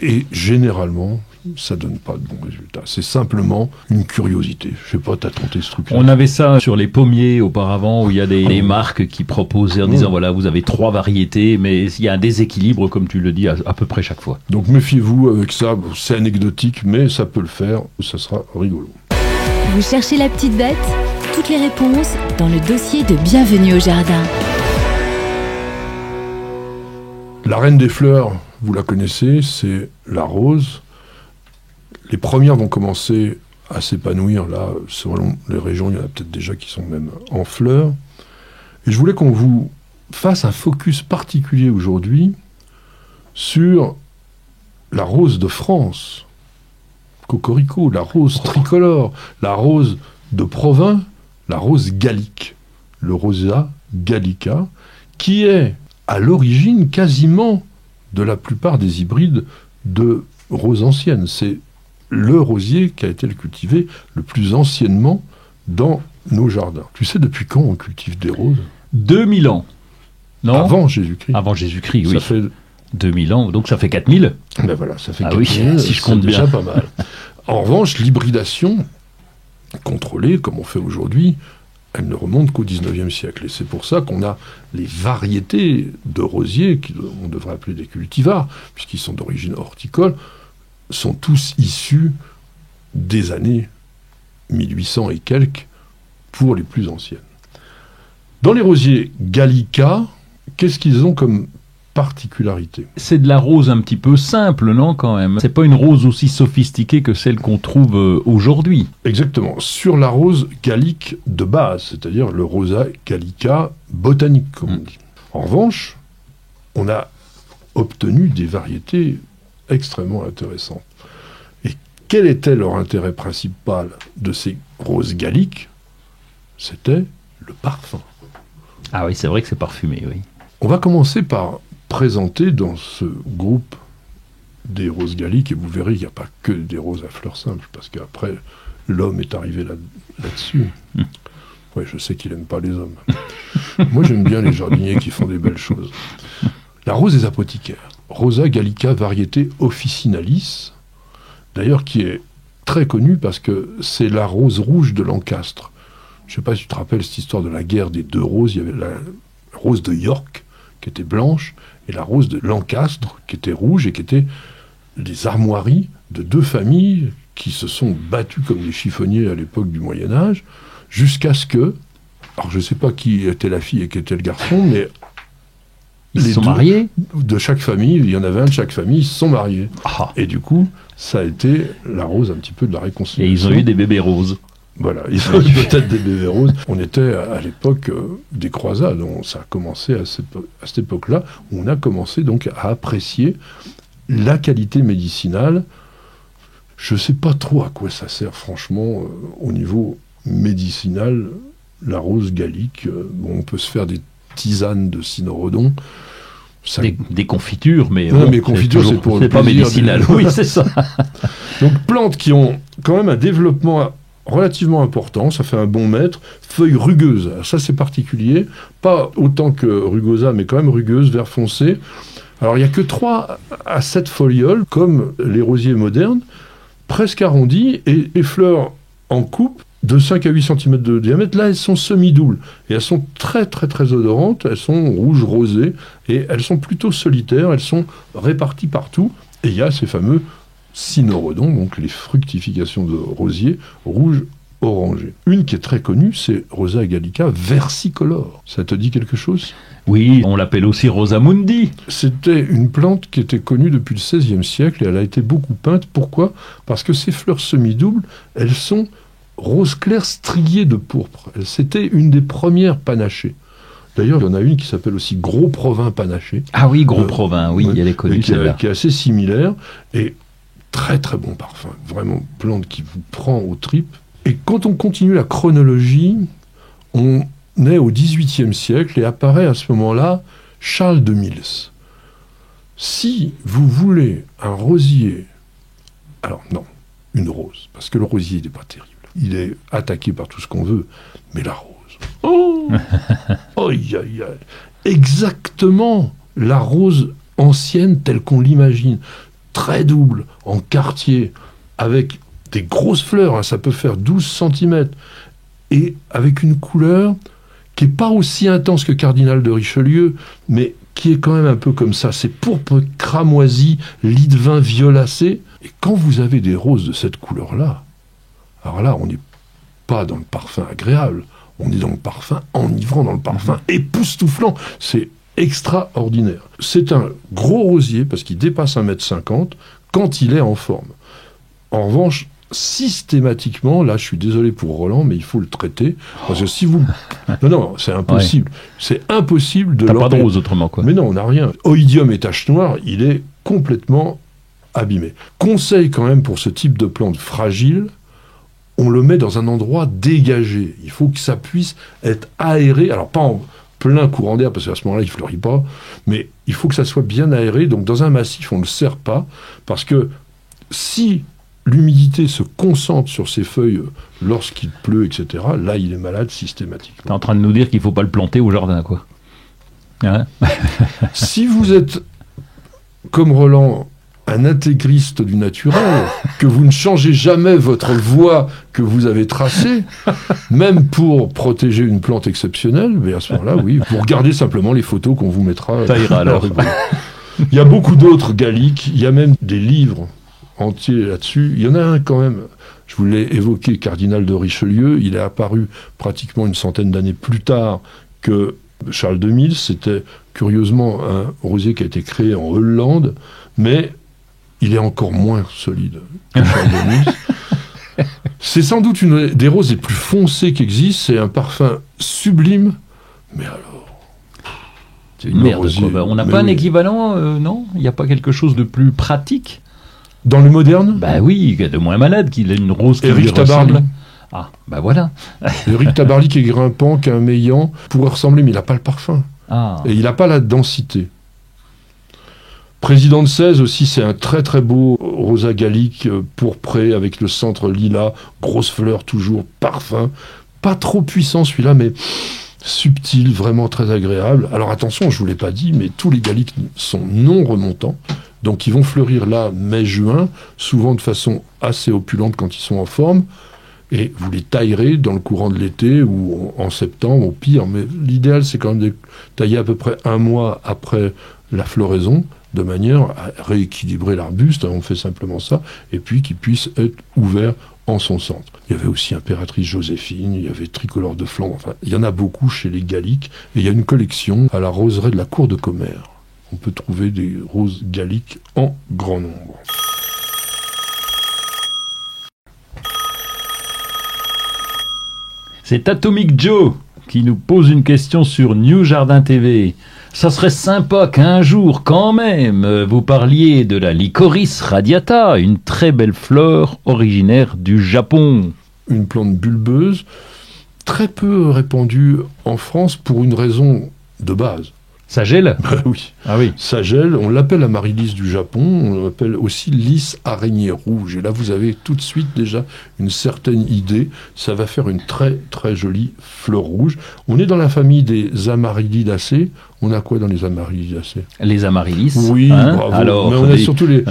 et généralement, ça donne pas de bons résultats. C'est simplement une curiosité. Je sais pas, t'as tenté ce truc-là. On avait ça sur les pommiers auparavant, où il y a des marques qui proposaient en disant, voilà, vous avez 3 variétés, mais il y a un déséquilibre, comme tu le dis, à peu près chaque fois. Donc méfiez-vous avec ça. Bon, c'est anecdotique, mais ça peut le faire. Ça sera rigolo. Vous cherchez la petite bête? Toutes les réponses dans le dossier de Bienvenue au Jardin. La reine des fleurs, vous la connaissez, c'est la rose. Les premières vont commencer à s'épanouir, là, selon les régions, il y en a peut-être déjà qui sont même en fleurs. Et je voulais qu'on vous fasse un focus particulier aujourd'hui sur la rose de France. Cocorico, la rose tricolore, la rose de Provins, la rose gallique, le Rosa gallica, qui est à l'origine quasiment de la plupart des hybrides de roses anciennes. C'est le rosier qui a été cultivé le plus anciennement dans nos jardins. Tu sais depuis quand on cultive des roses ? 2000 ans. Non ? Avant Jésus-Christ. Avant Jésus-Christ, oui. Ça fait 2000 ans, donc ça fait 4000. Ben voilà, ça fait 4000, oui, si je compte déjà bien. pas mal. En revanche, l'hybridation contrôlée, comme on fait aujourd'hui, elle ne remonte qu'au 19e siècle. Et c'est pour ça qu'on a les variétés de rosiers, qu'on devrait appeler des cultivars, puisqu'ils sont d'origine horticole, sont tous issus des années 1800 et quelques pour les plus anciennes. Dans les rosiers Gallica, qu'est-ce qu'ils ont comme particularité ? C'est de la rose un petit peu simple, non, quand même ? C'est pas une rose aussi sophistiquée que celle qu'on trouve aujourd'hui. Exactement. Sur la rose gallique de base, c'est-à-dire le Rosa gallica botanique, comme on dit. En revanche, on a obtenu des variétés extrêmement intéressantes. Et quel était leur intérêt principal de ces roses galliques ? C'était le parfum. Ah oui, c'est vrai que c'est parfumé, oui. On va commencer par présenter dans ce groupe des roses galliques, et vous verrez qu'il n'y a pas que des roses à fleurs simples, parce qu'après, l'homme est arrivé là-dessus. Oui, je sais qu'il n'aime pas les hommes. Moi, j'aime bien les jardiniers qui font des belles choses. La rose des apothicaires, Rosa gallica variété officinalis, d'ailleurs qui est très connue parce que c'est la rose rouge de Lancastre. Je ne sais pas si tu te rappelles cette histoire de la guerre des deux roses. Il y avait la rose de York, qui était blanche, et la rose de Lancastre, qui était rouge, et qui était les armoiries de deux familles qui se sont battues comme des chiffonniers à l'époque du Moyen-Âge, jusqu'à ce que, alors je ne sais pas qui était la fille et qui était le garçon, mais Ils se sont mariés ? de chaque famille, il y en avait un de chaque famille, ils se sont mariés. Ah. Et du coup, ça a été la rose un petit peu de la réconciliation. Et ils ont eu des bébés roses. Voilà, ils ont eu peut-être des bébés roses. On était à l'époque des croisades, ça a commencé à cette époque-là, où on a commencé donc à apprécier la qualité médicinale. Je ne sais pas trop à quoi ça sert, franchement, au niveau médicinal, la rose gallique. On peut se faire des tisanes de cynorhodon. Ça... Des confitures, mais... Non, bon, mais confitures, c'est pour le c'est pas plaisir médicinal, oui, c'est ça. Donc, plantes qui ont quand même un développement relativement important, ça fait un bon mètre, feuilles rugueuses, ça c'est particulier, pas autant que rugosa, mais quand même rugueuse, vert foncé. Alors il n'y a que 3 à 7 folioles, comme les rosiers modernes, presque arrondies, et les fleurs en coupe, de 5 à 8 cm de diamètre, là elles sont semi-doubles, et elles sont très très très odorantes, elles sont rouges rosées, et elles sont plutôt solitaires, elles sont réparties partout, et il y a ces fameux cynorhodon, donc les fructifications de rosiers rouge orangé. Une qui est très connue, c'est Rosa gallica versicolore. Ça te dit quelque chose ? Oui, on l'appelle aussi Rosamundi. C'était une plante qui était connue depuis le XVIe siècle et elle a été beaucoup peinte. Pourquoi ? Parce que ces fleurs semi-doubles, elles sont rose clair striées de pourpre. C'était une des premières panachées. D'ailleurs, il y en a une qui s'appelle aussi Gros Provins panaché. Ah oui, Gros Provins, oui, elle est connue celle-là. Qui est assez similaire et très très bon parfum. Vraiment, plante qui vous prend aux tripes. Et quand on continue la chronologie, on est au XVIIIe siècle et apparaît à ce moment-là Charles de Mills. Si vous voulez un rosier, alors non, une rose, parce que le rosier il n'est pas terrible. Il est attaqué par tout ce qu'on veut, mais la rose. Oh, aïe, aïe, aïe. Exactement la rose ancienne telle qu'on l'imagine, très double, en quartier, avec des grosses fleurs, ça peut faire 12 cm, et avec une couleur qui n'est pas aussi intense que Cardinal de Richelieu, mais qui est quand même un peu comme ça. C'est pourpre cramoisi, lit de vin violacé. Et quand vous avez des roses de cette couleur-là, alors là, on n'est pas dans le parfum agréable, on est dans le parfum enivrant, dans le parfum époustouflant. C'est extraordinaire. C'est un gros rosier, parce qu'il dépasse 1,50 m, quand il est en forme. En revanche, systématiquement, là je suis désolé pour Roland, mais il faut le traiter, parce que si vous... Non, c'est impossible. Ouais. C'est impossible de... T'as pas de rose autrement, quoi. Mais non, on n'a rien. Oïdium et tache noire, il est complètement abîmé. Conseil quand même pour ce type de plante fragile, on le met dans un endroit dégagé. Il faut que ça puisse être aéré, alors pas en plein courant d'air, parce qu'à ce moment-là, il ne fleurit pas, mais il faut que ça soit bien aéré. Donc dans un massif, on ne le serre pas, parce que si l'humidité se concentre sur ses feuilles lorsqu'il pleut, etc., là, il est malade systématiquement. T'es en train de nous dire qu'il ne faut pas le planter au jardin, quoi. Hein? Si vous êtes, comme Roland, un intégriste du naturel, que vous ne changez jamais votre voie que vous avez tracée, même pour protéger une plante exceptionnelle, mais à ce moment-là, oui, vous regardez simplement les photos qu'on vous mettra. Ça ira alors. Il y a beaucoup d'autres galliques, il y a même des livres entiers là-dessus. Il y en a un quand même, je vous l'ai évoqué, Cardinal de Richelieu, il est apparu pratiquement une centaine d'années plus tard que Charles de Mills. C'était curieusement un rosier qui a été créé en Hollande, mais il est encore moins solide que Charles de Mills. C'est sans doute une des roses les plus foncées qui existent, c'est un parfum sublime, mais alors... C'est une merde, quoi. Bah, on n'a pas un équivalent, non? Il n'y a pas quelque chose de plus pratique? Dans le moderne? Bah oui, de moins malade, qu'il ait une rose qui lui Éric Tabarly. ressemble. Ah, bah voilà. Éric Tabarly qui est grimpant, qui a un meillant, pourrait ressembler, mais il n'a pas le parfum. Ah. Et il n'a pas la densité. Président de 16 aussi, c'est un très très beau rosa gallique pourpré avec le centre lilas, grosse fleur toujours, parfum. Pas trop puissant celui-là, mais subtil, vraiment très agréable. Alors attention, je ne vous l'ai pas dit, mais tous les galliques sont non remontants. Donc ils vont fleurir là, mai-juin, souvent de façon assez opulente quand ils sont en forme. Et vous les taillerez dans le courant de l'été ou en septembre, au pire. Mais l'idéal, c'est quand même de tailler à peu près un mois après la floraison, de manière à rééquilibrer l'arbuste. On fait simplement ça. Et puis qu'il puisse être ouvert en son centre. Il y avait aussi Impératrice Joséphine, il y avait Tricolore de Flandre. Enfin, il y en a beaucoup chez les galliques. Et il y a une collection à la roseraie de la Cour de Commères. On peut trouver des roses galliques en grand nombre. C'est Atomic Joe qui nous pose une question sur New Jardin TV. Ça serait sympa qu'un jour, quand même, vous parliez de la Lycoris radiata, une très belle fleur originaire du Japon. Une plante bulbeuse, très peu répandue en France pour une raison de base. Ça gèle? Oui. Ah oui. Ça gèle, on l'appelle amaryllis du Japon, on l'appelle aussi lys araignée rouge. Et là, vous avez tout de suite déjà une certaine idée. Ça va faire une très très jolie fleur rouge. On est dans la famille des amaryllidacées. On a quoi dans les amaryllidacées? Les amaryllis. Oui, hein, bravo. alors, mais on a surtout les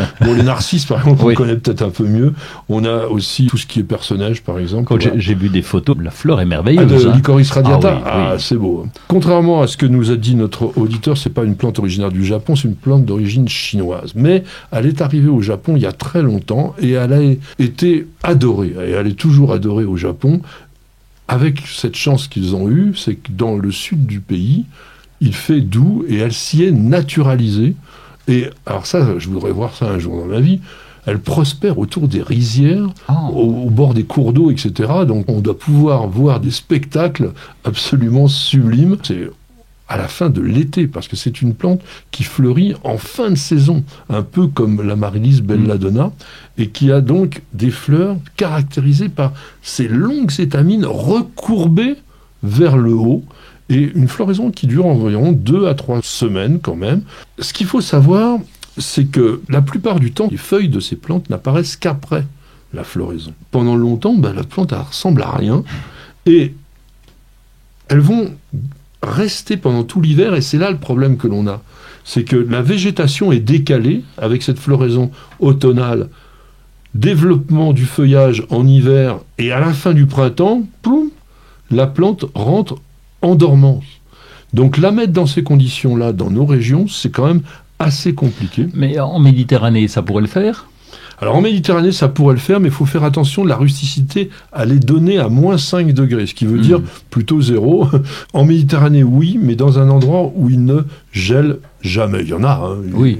narcisses, par exemple, Oui. on connaît peut-être un peu mieux. On a aussi tout ce qui est personnage, par exemple. Quand j'ai vu des photos, la fleur est Ah, merveilleuse. de Lycoris radiata. Ah oui. C'est beau. Contrairement à ce que nous a dit notre auditeur, c'est pas une plante originaire du Japon, c'est une plante d'origine chinoise. Mais elle est arrivée au Japon il y a très longtemps et elle a été adorée. Et elle est toujours adorée au Japon. Avec cette chance qu'ils ont eue, c'est que dans le sud du pays, il fait doux et elle s'y est naturalisée. Et alors ça, je voudrais voir ça un jour dans ma vie. Elle prospère autour des rizières, au bord des cours d'eau, etc. Donc on doit pouvoir voir des spectacles absolument sublimes. C'est à la fin de l'été, parce que c'est une plante qui fleurit en fin de saison, un peu comme l'amaryllis belladonna, et qui a donc des fleurs caractérisées par ces longues étamines recourbées vers le haut, et une floraison qui dure environ 2 à 3 semaines quand même. Ce qu'il faut savoir, c'est que la plupart du temps, les feuilles de ces plantes n'apparaissent qu'après la floraison. Pendant longtemps, la plante elle ressemble à rien, et elles vont rester pendant tout l'hiver, et c'est là le problème que l'on a. C'est que la végétation est décalée avec cette floraison automnale, développement du feuillage en hiver, et à la fin du printemps, ploum, la plante rentre en dormance. Donc la mettre dans ces conditions-là, dans nos régions, c'est quand même assez compliqué. Mais en Méditerranée, ça pourrait le faire? Alors en Méditerranée, ça pourrait le faire, mais il faut faire attention, la rusticité, elle est donnée à moins 5 degrés, ce qui veut dire plutôt 0. En Méditerranée, oui, mais dans un endroit où il ne gèle jamais. Il y en a, hein, oui.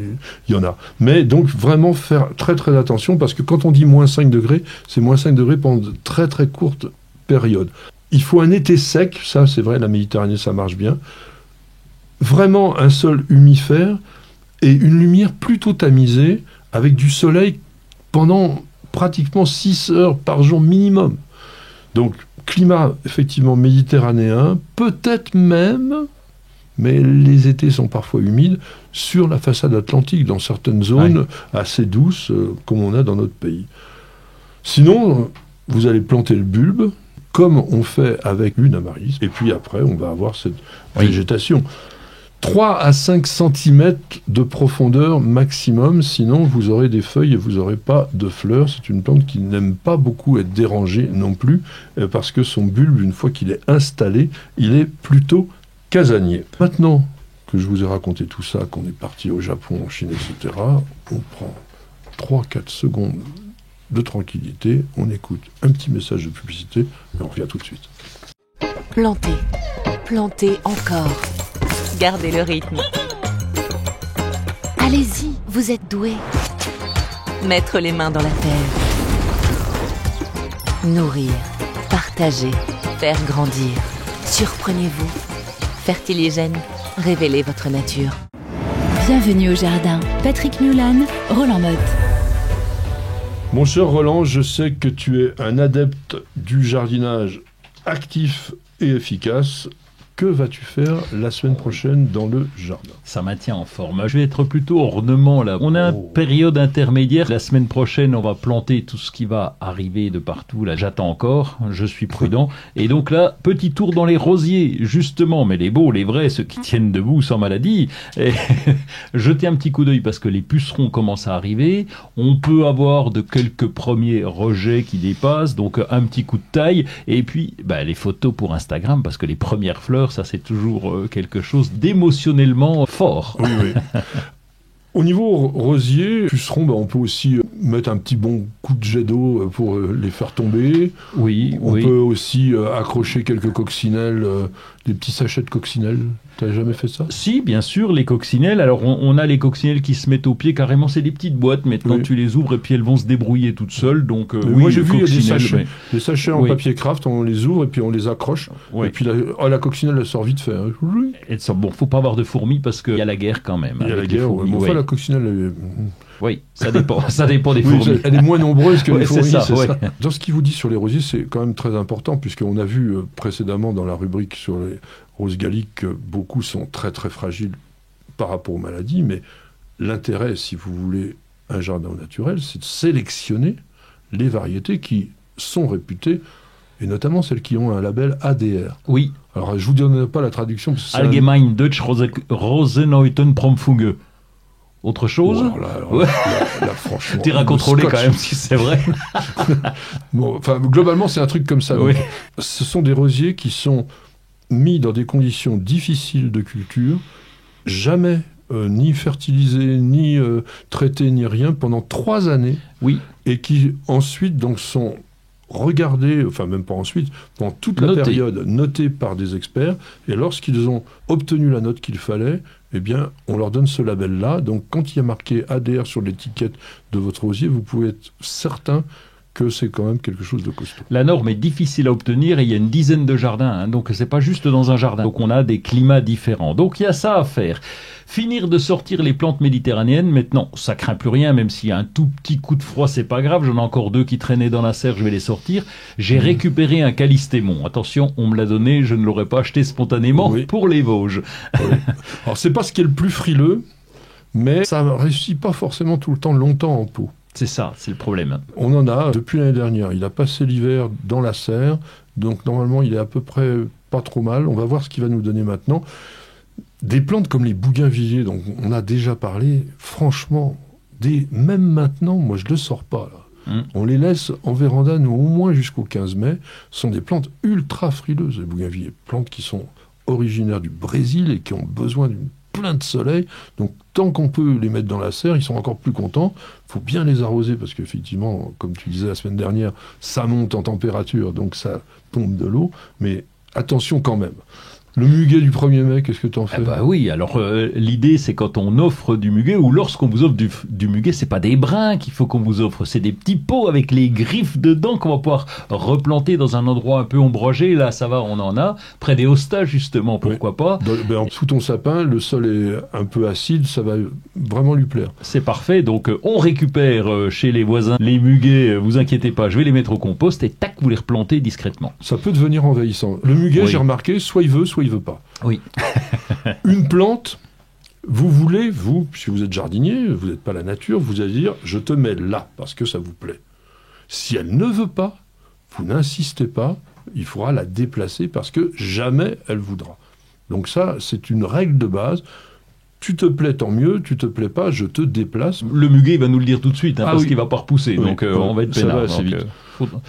Il y en a. Mais donc vraiment faire très très attention, parce que quand on dit moins 5 degrés, c'est moins 5 degrés pendant de très très courtes périodes. Il faut un été sec, ça c'est vrai, la Méditerranée ça marche bien. Vraiment un sol humifère et une lumière plutôt tamisée, avec du soleil pendant pratiquement 6 heures par jour minimum. Donc, climat effectivement méditerranéen, peut-être même mais les étés sont parfois humides sur la façade atlantique, dans certaines zones assez douces, comme on a dans notre pays. Sinon, vous allez planter le bulbe, comme on fait avec une amaryllis, et puis après, on va avoir cette végétation. 3 à 5 cm de profondeur maximum, sinon vous aurez des feuilles et vous n'aurez pas de fleurs. C'est une plante qui n'aime pas beaucoup être dérangée non plus, parce que son bulbe, une fois qu'il est installé, il est plutôt casanier. Maintenant que je vous ai raconté tout ça, qu'on est parti au Japon, en Chine, etc., on prend 3-4 secondes de tranquillité, on écoute un petit message de publicité et on revient tout de suite. Plantez, plantez encore. Gardez le rythme. Allez-y, vous êtes doués. Mettre les mains dans la terre. Nourrir, partager, faire grandir. Surprenez-vous. Fertiligène, révélez votre nature. Bienvenue au jardin. Patrick Mulan, Roland Motte. Mon cher Roland, je sais que tu es un adepte du jardinage actif et efficace. Que vas-tu faire la semaine prochaine dans le jardin? Ça maintient en forme. Je vais être plutôt ornement là. On a une période intermédiaire. La semaine prochaine, on va planter tout ce qui va arriver de partout. Là, j'attends encore. Je suis prudent. Et donc là, petit tour dans les rosiers, justement. Mais les beaux, les vrais, ceux qui tiennent debout sans maladie. Et jetez un petit coup d'œil parce que les pucerons commencent à arriver. On peut avoir de quelques premiers rejets qui dépassent. Donc un petit coup de taille. Et puis, les photos pour Instagram parce que les premières fleurs, ça c'est toujours quelque chose d'émotionnellement fort. Oui, oui. Au niveau rosier, pucerons, on peut aussi mettre un petit bon coup de jet d'eau pour les faire tomber. Oui, on peut aussi accrocher quelques coccinelles, des petits sachets de coccinelles. T'as jamais fait ça? Si, bien sûr, les coccinelles. Alors, on a les coccinelles qui se mettent au pied carrément. C'est des petites boîtes, mais quand tu les ouvres, et puis elles vont se débrouiller toutes seules. Donc, moi, j'ai vu des sachets en papier craft, on les ouvre et puis on les accroche. Et puis la coccinelle, elle sort vite fait. Hein. Bon, faut pas avoir de fourmis parce qu'il y a la guerre quand même. Il y a la guerre, enfin, la coccinelle... Oui, ça dépend des fourmis. Elle est moins nombreuse que les fourmis, c'est ça. Dans ce qu'il vous dit sur les rosiers, c'est quand même très important, puisqu'on a vu précédemment dans la rubrique sur les roses galliques que beaucoup sont très très fragiles par rapport aux maladies, mais l'intérêt, si vous voulez un jardin naturel, c'est de sélectionner les variétés qui sont réputées, et notamment celles qui ont un label ADR. Oui. Alors, je vous donne pas la traduction. Allgemein Deutsch Rosenhäuten-Promfunge. Autre chose? Là, franchement. Tu iras contrôler quand même si c'est vrai. Globalement, c'est un truc comme ça. Donc, ce sont des rosiers qui sont mis dans des conditions difficiles de culture, jamais ni fertilisés, ni traités, ni rien, pendant 3 années. Oui. Et qui ensuite donc sont regardés, enfin même pas ensuite, pendant toute la période, notés par des experts. Et lorsqu'ils ont obtenu la note qu'il fallait, eh bien, on leur donne ce label-là. Donc, quand il y a marqué ADR sur l'étiquette de votre rosier, vous pouvez être certain que c'est quand même quelque chose de costaud. La norme est difficile à obtenir et il y a une dizaine de jardins, donc c'est pas juste dans un jardin. Donc on a des climats différents. Donc il y a ça à faire. Finir de sortir les plantes méditerranéennes, maintenant ça craint plus rien, même s'il y a un tout petit coup de froid, c'est pas grave, j'en ai encore 2 qui traînaient dans la serre, je vais les sortir. J'ai récupéré un calystémon. Attention, on me l'a donné, je ne l'aurais pas acheté spontanément pour les Vosges. Alors c'est pas ce qui est le plus frileux, mais ça ne réussit pas forcément tout le temps longtemps en pot. C'est ça, c'est le problème. On en a depuis l'année dernière. Il a passé l'hiver dans la serre, donc normalement il est à peu près pas trop mal. On va voir ce qu'il va nous donner maintenant. Des plantes comme les bougainvilliers, dont on a déjà parlé, franchement, même maintenant, moi je ne le sors pas là. On les laisse en véranda, nous, au moins jusqu'au 15 mai. Ce sont des plantes ultra frileuses, les bougainvilliers. Plantes qui sont originaires du Brésil et qui ont besoin d'une plein de soleil, donc tant qu'on peut les mettre dans la serre, ils sont encore plus contents. Il faut bien les arroser parce qu'effectivement, comme tu disais la semaine dernière, ça monte en température, donc ça pompe de l'eau, mais attention quand même. Le muguet du 1er mai, qu'est-ce que tu en fais? Oui, alors l'idée c'est quand on offre du muguet ou lorsqu'on vous offre du muguet, c'est pas des brins qu'il faut qu'on vous offre, c'est des petits pots avec les griffes dedans qu'on va pouvoir replanter dans un endroit un peu ombragé. Là ça va, on en a, près des hostas justement, pourquoi pas. Sous ton sapin, le sol est un peu acide, ça va vraiment lui plaire. C'est parfait, donc on récupère chez les voisins les muguets, vous inquiétez pas, je vais les mettre au compost et tac, vous les replantez discrètement. Ça peut devenir envahissant. Le muguet, j'ai remarqué, soit il veut, soit il il veut pas. Oui. Une plante, vous voulez, si vous êtes jardinier, vous n'êtes pas la nature, vous allez dire, je te mets là, parce que ça vous plaît. Si elle ne veut pas, vous n'insistez pas, il faudra la déplacer parce que jamais elle voudra. Donc ça, c'est une règle de base. Tu te plais, tant mieux. Tu te plais pas, je te déplace. Le muguet, il va nous le dire tout de suite, parce qu'il va pas repousser. Oui, donc on va être peinard. Ça va assez vite.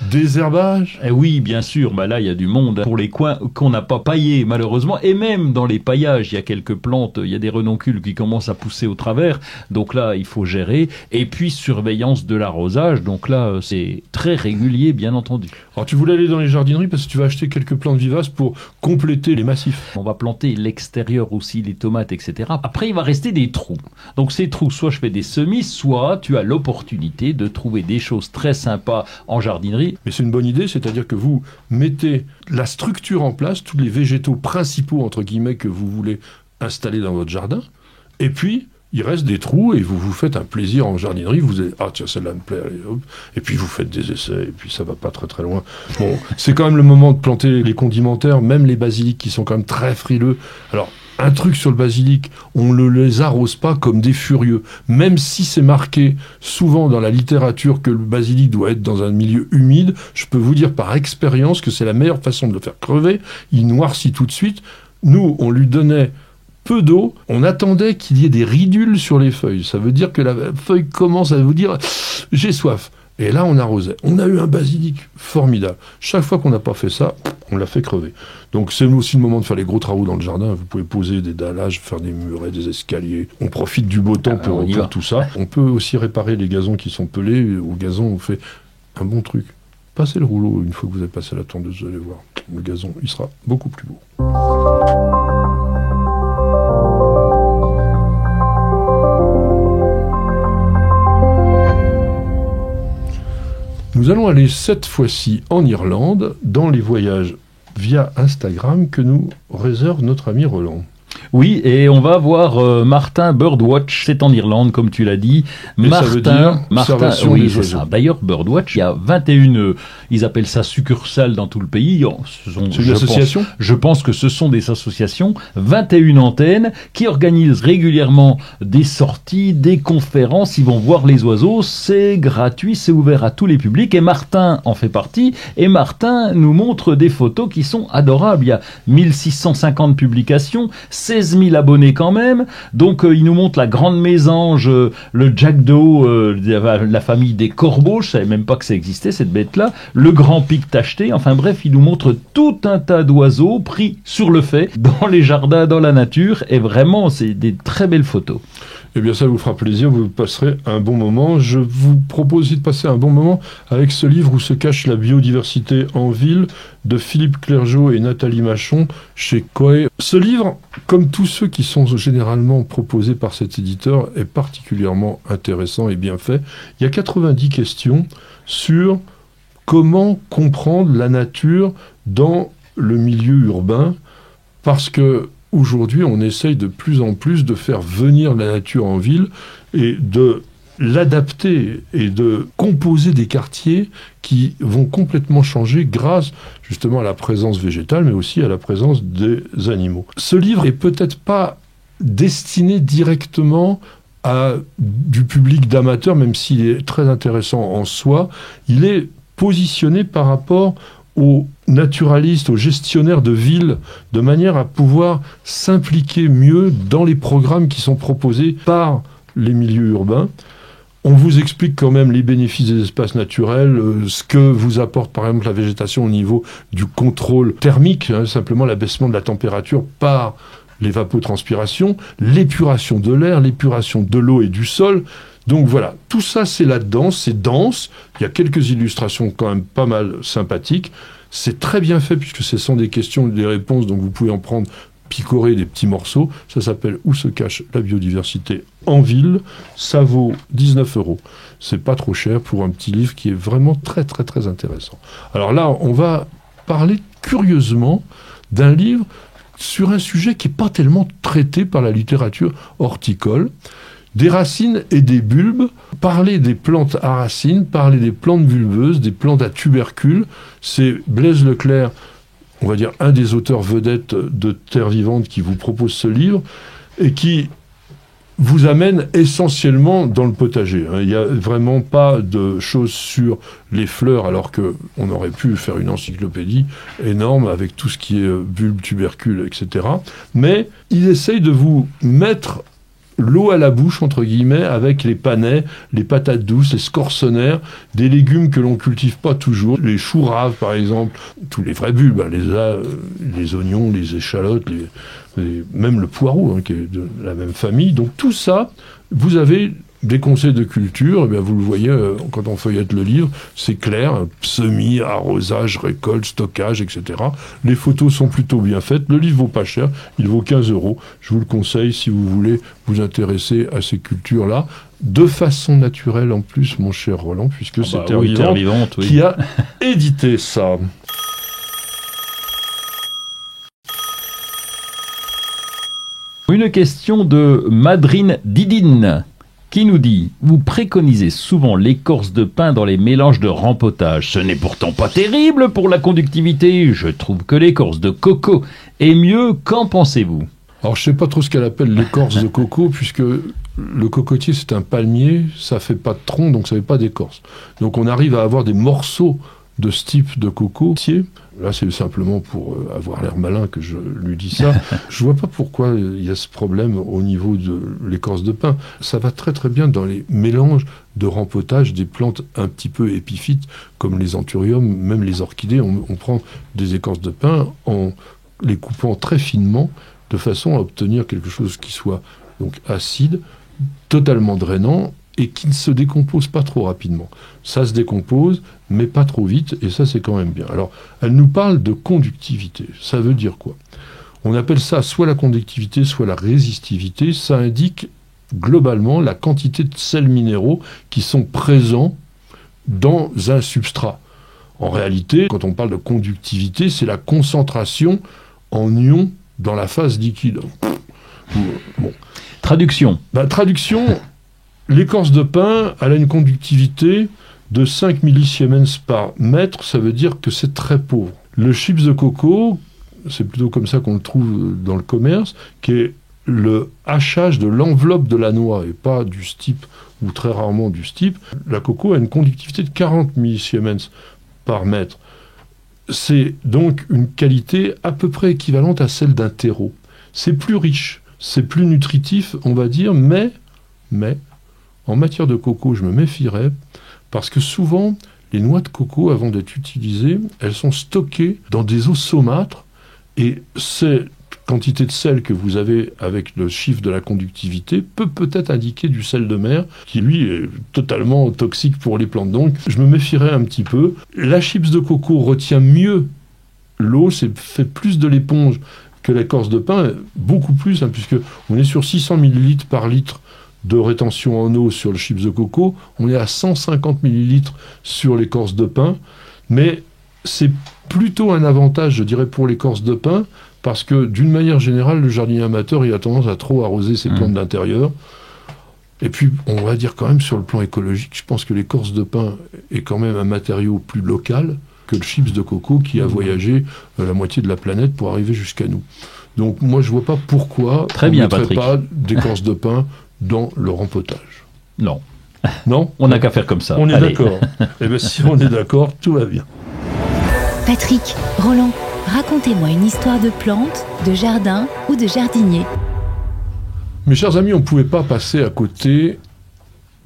Désherbage. Oui, bien sûr. Là, il y a du monde pour les coins qu'on n'a pas paillés, malheureusement. Et même dans les paillages, il y a quelques plantes, il y a des renoncules qui commencent à pousser au travers. Donc là, il faut gérer. Et puis, surveillance de l'arrosage. Donc là, c'est très régulier, bien entendu. Alors, tu voulais aller dans les jardineries parce que tu vas acheter quelques plantes vivaces pour compléter les massifs. On va planter l'extérieur aussi, les tomates, etc. Après, il va rester des trous. Donc ces trous, soit je fais des semis, soit tu as l'opportunité de trouver des choses très sympas en jardinerie. Mais c'est une bonne idée, c'est-à-dire que vous mettez la structure en place, tous les végétaux principaux, entre guillemets, que vous voulez installer dans votre jardin, et puis il reste des trous et vous vous faites un plaisir en jardinerie, vous allez, ah tiens, celle-là me plaît, allez, hop, et puis vous faites des essais, et puis ça va pas très très loin. Bon, c'est quand même le moment de planter les condimentaires, même les basiliques qui sont quand même très frileux. Alors, un truc sur le basilic, on ne les arrose pas comme des furieux. Même si c'est marqué souvent dans la littérature que le basilic doit être dans un milieu humide, je peux vous dire par expérience que c'est la meilleure façon de le faire crever. Il noircit tout de suite. Nous, on lui donnait peu d'eau, on attendait qu'il y ait des ridules sur les feuilles. Ça veut dire que la feuille commence à vous dire « j'ai soif ». Et là, on arrosait. On a eu un basilic formidable. Chaque fois qu'on n'a pas fait ça, on l'a fait crever. Donc c'est aussi le moment de faire les gros travaux dans le jardin. Vous pouvez poser des dallages, faire des murets, des escaliers. On profite du beau temps pour tout ça. On peut aussi réparer les gazons qui sont pelés. Au gazon, on fait un bon truc. Passez le rouleau une fois que vous avez passé la tondeuse, vous allez voir. Le gazon, il sera beaucoup plus beau. Nous allons aller cette fois-ci en Irlande, dans les voyages via Instagram que nous réserve notre ami Roland. Oui, et on va voir Martin Birdwatch, c'est en Irlande, comme tu l'as dit. Et Martin, ça veut dire observation oui, des c'est oiseaux. ça. D'ailleurs, Birdwatch, il y a 21, ils appellent ça succursales dans tout le pays. C'est une association ? Je pense que ce sont des associations, 21 antennes qui organisent régulièrement des sorties, des conférences. Ils vont voir les oiseaux, c'est gratuit, c'est ouvert à tous les publics. Et Martin en fait partie. Et Martin nous montre des photos qui sont adorables. Il y a 1650 publications, 16 000 abonnés quand même. Donc il nous montre la grande mésange, le jackdaw, la famille des corbeaux. Je savais même pas que ça existait cette bête-là. Le grand pic tacheté. Enfin bref, il nous montre tout un tas d'oiseaux pris sur le fait dans les jardins, dans la nature. Et vraiment, c'est des très belles photos. Eh bien, ça vous fera plaisir, vous passerez un bon moment. Je vous propose aussi de passer un bon moment avec ce livre où se cache la biodiversité en ville de Philippe Clergeau et Nathalie Machon chez Koé. Ce livre, comme tous ceux qui sont généralement proposés par cet éditeur, est particulièrement intéressant et bien fait. Il y a 90 questions sur comment comprendre la nature dans le milieu urbain, parce que aujourd'hui, on essaye de plus en plus de faire venir la nature en ville et de l'adapter et de composer des quartiers qui vont complètement changer grâce justement à la présence végétale, mais aussi à la présence des animaux. Ce livre est peut-être pas destiné directement à du public d'amateurs, même s'il est très intéressant en soi. Il est positionné par rapport aux naturalistes, aux gestionnaires de villes, de manière à pouvoir s'impliquer mieux dans les programmes qui sont proposés par les milieux urbains. On vous explique quand même les bénéfices des espaces naturels, ce que vous apporte par exemple la végétation au niveau du contrôle thermique, simplement l'abaissement de la température par l'évapotranspiration, l'épuration de l'air, l'épuration de l'eau et du sol. Donc voilà, tout ça c'est là-dedans, c'est dense, il y a quelques illustrations quand même pas mal sympathiques, c'est très bien fait puisque ce sont des questions et des réponses, donc vous pouvez en prendre, picorer des petits morceaux. Ça s'appelle « Où se cache la biodiversité en ville ?» Ça vaut 19 €. C'est pas trop cher pour un petit livre qui est vraiment très très très intéressant. Alors là, on va parler curieusement d'un livre sur un sujet qui n'est pas tellement traité par la littérature horticole. Des racines et des bulbes, parler des plantes à racines, parler des plantes bulbeuses, des plantes à tubercules. C'est Blaise Leclerc on va dire, un des auteurs vedettes de Terre Vivante qui vous propose ce livre et qui vous amène essentiellement dans le potager. Il n'y a vraiment pas de choses sur les fleurs, alors qu'on aurait pu faire une encyclopédie énorme avec tout ce qui est bulbes, tubercules, etc. Mais il essaye de vous mettre l'eau à la bouche, entre guillemets, avec les panais, les patates douces, les scorsonnaires, des légumes que l'on cultive pas toujours, les choux raves, par exemple, tous les vrais bulbes, les oignons, les échalotes, même le poireau, qui est de la même famille. Donc tout ça, vous avez des conseils de culture, et bien vous le voyez quand on feuillette le livre, c'est clair, semis, arrosage, récolte, stockage, etc. Les photos sont plutôt bien faites, le livre vaut pas cher, il vaut 15 €. Je vous le conseille si vous voulez vous intéresser à ces cultures-là, de façon naturelle en plus, mon cher Roland, puisque c'est Terre Vivante qui a édité ça. Une question de Madrine Didine qui nous dit « Vous préconisez souvent l'écorce de pin dans les mélanges de rempotage. Ce n'est pourtant pas terrible pour la conductivité. Je trouve que l'écorce de coco est mieux. Qu'en pensez-vous » Alors je sais pas trop ce qu'elle appelle l'écorce de coco, puisque le cocotier c'est un palmier, ça fait pas de tronc, donc ça fait pas d'écorce. Donc on arrive à avoir des morceaux de ce type de cocotier. Là, c'est simplement pour avoir l'air malin que je lui dis ça. Je vois pas pourquoi il y a ce problème au niveau de l'écorce de pin. Ça va très très bien dans les mélanges de rempotage des plantes un petit peu épiphytes, comme les anthuriums, même les orchidées. On prend des écorces de pin en les coupant très finement, de façon à obtenir quelque chose qui soit donc acide, totalement drainant, et qui ne se décompose pas trop rapidement. Ça se décompose, mais pas trop vite, et ça c'est quand même bien. Alors, elle nous parle de conductivité. Ça veut dire quoi ? On appelle ça soit la conductivité, soit la résistivité. Ça indique globalement la quantité de sels minéraux qui sont présents dans un substrat. En réalité, quand on parle de conductivité, c'est la concentration en ions dans la phase liquide. Bon. Traduction. Traduction... L'écorce de pin, elle a une conductivité de 5 millisiemens par mètre, ça veut dire que c'est très pauvre. Le chips de coco, c'est plutôt comme ça qu'on le trouve dans le commerce, qui est le hachage de l'enveloppe de la noix, et pas du stipe, ou très rarement du stipe. La coco a une conductivité de 40 millisiemens par mètre. C'est donc une qualité à peu près équivalente à celle d'un terreau. C'est plus riche, c'est plus nutritif, on va dire, mais en matière de coco, je me méfierais, parce que souvent, les noix de coco, avant d'être utilisées, elles sont stockées dans des eaux saumâtres, et cette quantité de sel que vous avez avec le chiffre de la conductivité peut peut-être indiquer du sel de mer, qui lui est totalement toxique pour les plantes. Donc, je me méfierais un petit peu. La chips de coco retient mieux l'eau, c'est fait plus de l'éponge que l'écorce de pin, beaucoup plus, puisque on est sur 600 ml par litre de rétention en eau sur le chips de coco, on est à 150 ml sur l'écorce de pin, mais c'est plutôt un avantage, je dirais, pour l'écorce de pin, parce que d'une manière générale, le jardinier amateur, il a tendance à trop arroser ses plantes d'intérieur. Et puis, on va dire quand même, sur le plan écologique, je pense que l'écorce de pin est quand même un matériau plus local que le chips de coco qui a voyagé la moitié de la planète pour arriver jusqu'à nous. Donc moi, je vois pas pourquoi on ne mettrait pas d'écorce de pin dans le rempotage. Non. Non ? On n'a qu'à faire comme ça. On est d'accord. Eh bien, si on est d'accord, tout va bien. Patrick, Roland, racontez-moi une histoire de plante, de jardin ou de jardinier. Mes chers amis, on ne pouvait pas passer à côté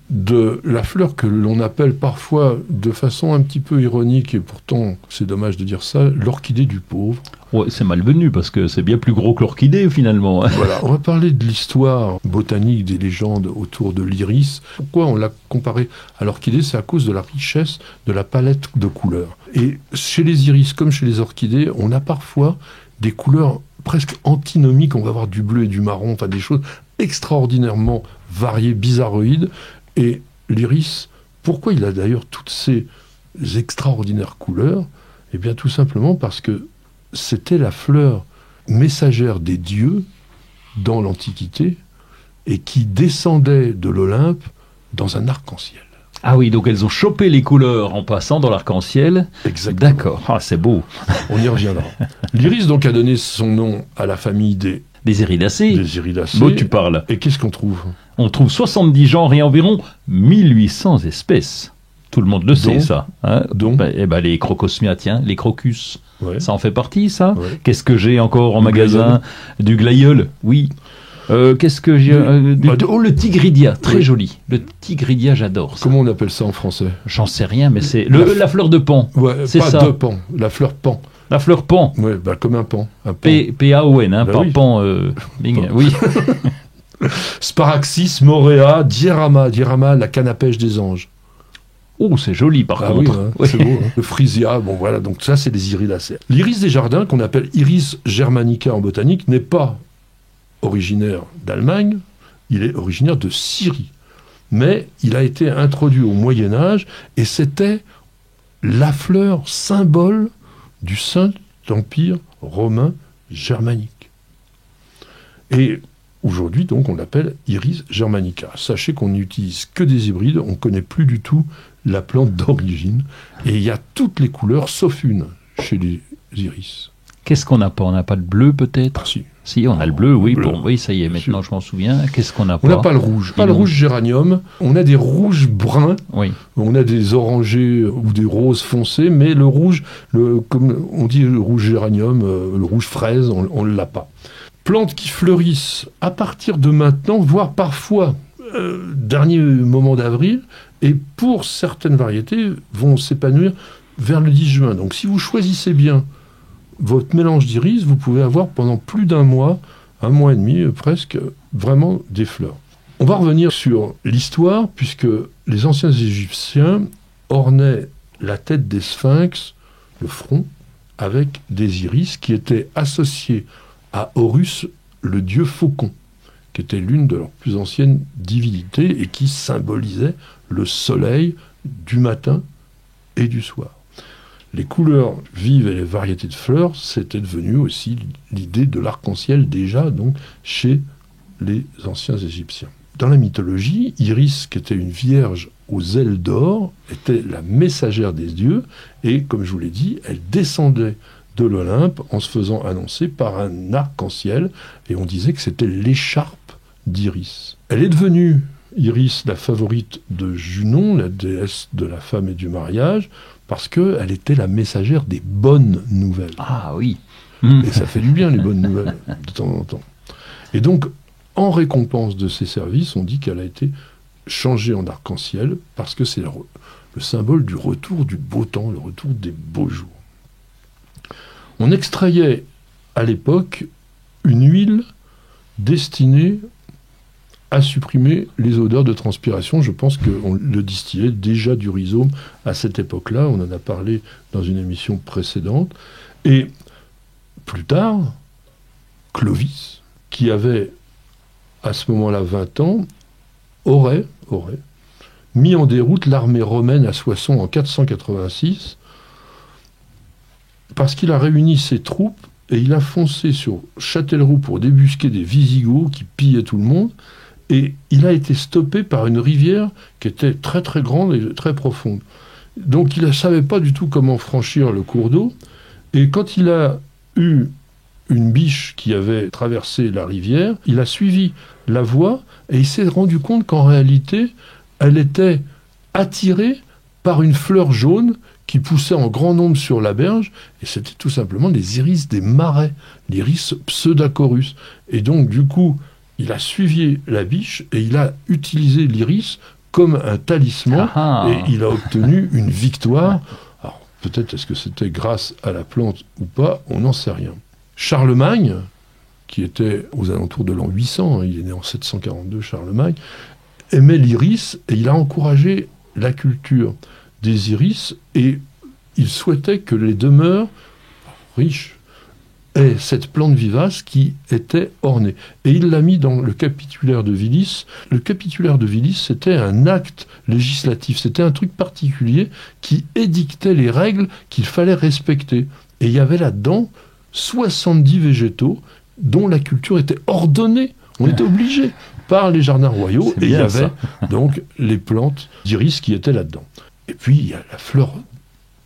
de la fleur que l'on appelle parfois de façon un petit peu ironique, et pourtant c'est dommage de dire ça, l'orchidée du pauvre. Ouais, c'est malvenu parce que c'est bien plus gros que l'orchidée finalement. Voilà, on va parler de l'histoire botanique des légendes autour de l'iris. Pourquoi on l'a comparé à l'orchidée ? C'est à cause de la richesse de la palette de couleurs. Et chez les iris comme chez les orchidées, on a parfois des couleurs presque antinomiques. On va avoir du bleu et du marron, enfin des choses extraordinairement variées, bizarroïdes. Et l'iris, pourquoi il a d'ailleurs toutes ces extraordinaires couleurs ? Eh bien tout simplement parce que c'était la fleur messagère des dieux dans l'Antiquité et qui descendait de l'Olympe dans un arc-en-ciel. Ah oui, donc elles ont chopé les couleurs en passant dans l'arc-en-ciel. Exactement. D'accord, ah, c'est beau. On y reviendra. L'iris donc a donné son nom à la famille des Iridacées. Iridacées. Bon, tu parles. Et qu'est-ce qu'on trouve? On trouve 70 genres et environ 1800 espèces. Tout le monde le sait, ça. Hein, donc les crocosmia, tiens, les crocus. Ouais. Ça en fait partie, ça. Ouais. Qu'est-ce que j'ai encore en Du magasin? Du glaïeul, oui. Qu'est-ce que j'ai le tigridia, très joli. Le tigridia, j'adore ça. Comment on appelle ça en français? J'en sais rien, mais c'est la fleur de pan. Ouais, c'est pas ça. de pan, la fleur pan. La fleur pan. Ouais, comme un pan. Un pan. P-A-O-N, hein, Bah pas oui. pan. Oui. Sparaxis, morea, diorama, la canne à pêche des anges. Oh, c'est joli par Oui, contre. hein, Ouais. c'est beau. Hein. Le frisia, bon voilà, donc ça c'est des iridacées. L'iris des jardins, qu'on appelle Iris germanica en botanique, n'est pas originaire d'Allemagne, il est originaire de Syrie. Mais il a été introduit au Moyen-Âge et c'était la fleur symbole du Saint-Empire romain germanique. Et aujourd'hui, donc, on l'appelle Iris germanica. Sachez qu'on n'utilise que des hybrides, on ne connaît plus du tout la plante d'origine. Et il y a toutes les couleurs, sauf une, chez les iris. Qu'est-ce qu'on n'a pas? On n'a pas de bleu, peut-être? Ah, si. Si, on a le bleu, oui. Bleu. Bon, oui, ça y est, maintenant je m'en souviens. Qu'est-ce qu'on n'a pas? On n'a pas le rouge. Pas le rouge géranium. On a des rouges bruns. Oui. On a des orangés ou des roses foncés. Mais le rouge, comme on dit le rouge géranium, le rouge fraise, on ne l'a pas. Plantes qui fleurissent à partir de maintenant, voire parfois dernier moment d'avril, et pour certaines variétés vont s'épanouir vers le 10 juin. Donc si vous choisissez bien votre mélange d'iris, vous pouvez avoir pendant plus d'un mois et demi presque, vraiment des fleurs. On va revenir sur l'histoire, puisque les anciens Égyptiens ornaient la tête des sphinx, le front, avec des iris qui étaient associés à Horus, le dieu faucon, qui était l'une de leurs plus anciennes divinités et qui symbolisait le soleil du matin et du soir. Les couleurs vives et les variétés de fleurs, c'était devenu aussi l'idée de l'arc-en-ciel déjà donc chez les anciens Égyptiens. Dans la mythologie, Iris, qui était une vierge aux ailes d'or, était la messagère des dieux et, comme je vous l'ai dit, elle descendait de l'Olympe en se faisant annoncer par un arc-en-ciel et on disait que c'était l'écharpe d'Iris. Elle est devenue, Iris, la favorite de Junon, la déesse de la femme et du mariage, parce qu'elle était la messagère des bonnes nouvelles. Ah oui. Et ça fait du bien, les bonnes nouvelles, de temps en temps. Et donc, en récompense de ses services, on dit qu'elle a été changée en arc-en-ciel, parce que c'est le symbole du retour du beau temps, le retour des beaux jours. On extrayait, à l'époque, une huile destinée à supprimer les odeurs de transpiration. Je pense qu'on le distillait déjà du rhizome à cette époque-là. On en a parlé dans une émission précédente. Et plus tard, Clovis, qui avait à ce moment-là 20 ans, aurait mis en déroute l'armée romaine à Soissons en 486 parce qu'il a réuni ses troupes et il a foncé sur Châtellerault pour débusquer des Visigoths qui pillaient tout le monde. Et il a été stoppé par une rivière qui était très très grande et très profonde. Donc il ne savait pas du tout comment franchir le cours d'eau. Et quand il a eu une biche qui avait traversé la rivière, il a suivi la voie et il s'est rendu compte qu'en réalité, elle était attirée par une fleur jaune qui poussait en grand nombre sur la berge, et c'était tout simplement les iris des marais, l'iris pseudacorus. Et donc du coup, il a suivi la biche et il a utilisé l'iris comme un talisman et il a obtenu une victoire. Alors peut-être est-ce que c'était grâce à la plante ou pas, on n'en sait rien. Charlemagne, qui était aux alentours de l'an 800, il est né en 742, Charlemagne, aimait l'iris et il a encouragé la culture des iris et il souhaitait que les demeures riches aient cette plante vivace qui était ornée. Et il l'a mis dans le capitulaire de Vilis. Le capitulaire de Vilis, c'était un acte législatif, c'était un truc particulier qui édictait les règles qu'il fallait respecter. Et il y avait là-dedans 70 végétaux dont la culture était ordonnée. On était obligé par les jardins royaux, C'est et il y bien, avait donc les plantes d'iris qui étaient là-dedans. Et puis il y a la fleur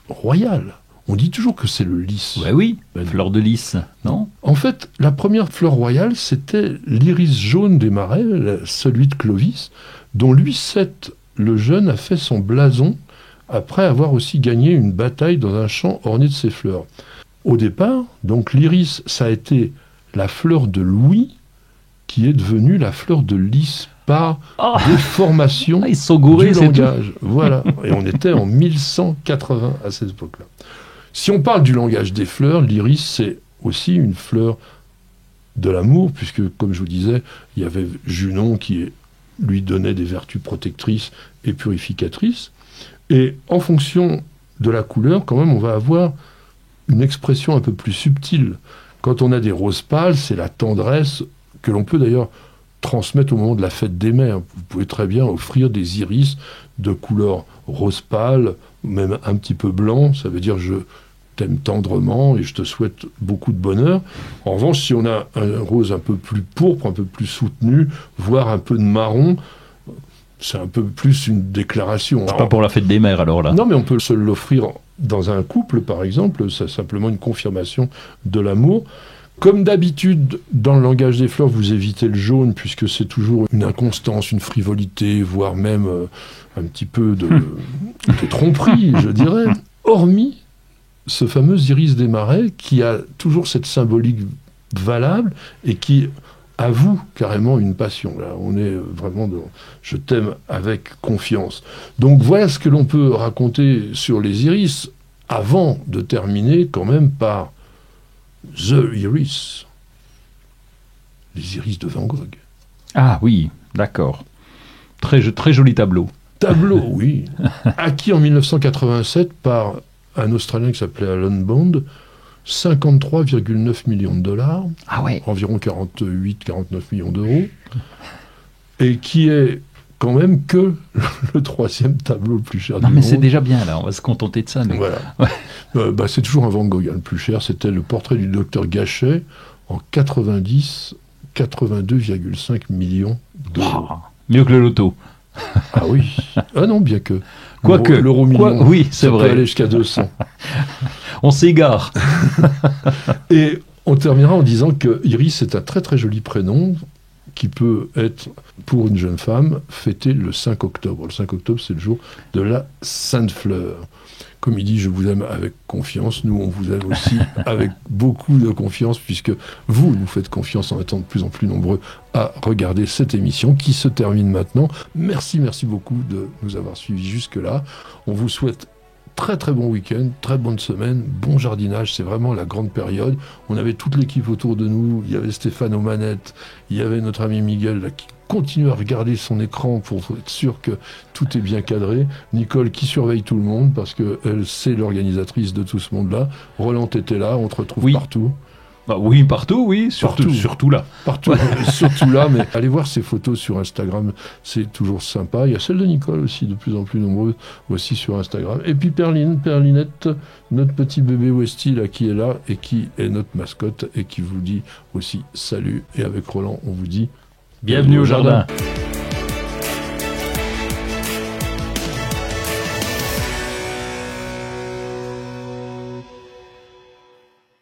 royale. On dit toujours que c'est le lys. Ouais, oui, fleur de lys, non? En fait, la première fleur royale, c'était l'iris jaune des marais, celui de Clovis, dont Louis VII le Jeune a fait son blason après avoir aussi gagné une bataille dans un champ orné de ses fleurs. Au départ, donc l'iris, ça a été la fleur de Louis qui est devenue la fleur de lys par déformation ils sont gourés, du c'est tout. langage. Voilà. Et on était en 1180 à cette époque-là. Si on parle du langage des fleurs, l'iris, c'est aussi une fleur de l'amour, puisque, comme je vous disais, il y avait Junon qui lui donnait des vertus protectrices et purificatrices. Et en fonction de la couleur, quand même, on va avoir une expression un peu plus subtile. Quand on a des roses pâles, c'est la tendresse que l'on peut d'ailleurs transmettre au moment de la fête des mères. Vous pouvez très bien offrir des iris de couleur rose pâle, même un petit peu blanc, ça veut dire je t'aime tendrement et je te souhaite beaucoup de bonheur. En revanche, si on a un rose un peu plus pourpre, un peu plus soutenu, voire un peu de marron, c'est un peu plus une déclaration. C'est pas pour la fête des mères, alors là. Non, mais on peut se l'offrir dans un couple, par exemple, c'est simplement une confirmation de l'amour. Comme d'habitude, dans le langage des fleurs, vous évitez le jaune, puisque c'est toujours une inconstance, une frivolité, voire même un petit peu de tromperie, je dirais. Hormis ce fameux iris des marais, qui a toujours cette symbolique valable, et qui avoue carrément une passion. Là, on est vraiment dans « je t'aime avec confiance ». Donc voilà ce que l'on peut raconter sur les iris, avant de terminer quand même par The Iris, les iris de Van Gogh. Ah oui, d'accord. Très joli tableau. Tableau, oui. Acquis en 1987 par un Australien qui s'appelait Alan Bond, 53,9 millions de dollars, Ah ouais. environ 48-49 millions d'euros, et qui est quand même que le troisième tableau le plus cher Non, du mais monde. c'est déjà bien, là. On va se contenter de ça. Mais... Voilà. Ouais. C'est toujours un Van Gogh, hein, le plus cher. C'était le portrait du docteur Gachet en 82,5 millions d'euros. Wow. Mieux que le loto. Ah oui. Ah non, bien que. Quoique. L'euro million. Oui, c'est ça vrai. peut aller jusqu'à 200. On s'égare. Et on terminera en disant que Iris est un très très joli prénom qui peut être, pour une jeune femme, fêté le 5 octobre. Le 5 octobre, c'est le jour de la Sainte Fleur. Comme il dit, je vous aime avec confiance. Nous, on vous aime aussi avec beaucoup de confiance, puisque vous nous faites confiance en étant de plus en plus nombreux à regarder cette émission qui se termine maintenant. Merci beaucoup de nous avoir suivis jusque-là. On vous souhaite très très bon week-end, très bonne semaine, bon jardinage, c'est vraiment la grande période. On avait toute l'équipe autour de nous, il y avait Stéphane aux manettes, il y avait notre ami Miguel là, qui continue à regarder son écran pour être sûr que tout est bien cadré. Nicole qui surveille tout le monde parce qu'elle c'est l'organisatrice de tout ce monde-là. Roland était là, on te retrouve partout. Bah oui, partout, oui, surtout là. Partout, surtout là, mais allez voir ses photos sur Instagram, c'est toujours sympa. Il y a celle de Nicole aussi, de plus en plus nombreuses aussi sur Instagram. Et puis Perlinette, notre petit bébé Westy là, qui est là et qui est notre mascotte et qui vous dit aussi salut. Et avec Roland, on vous dit bienvenue au jardin.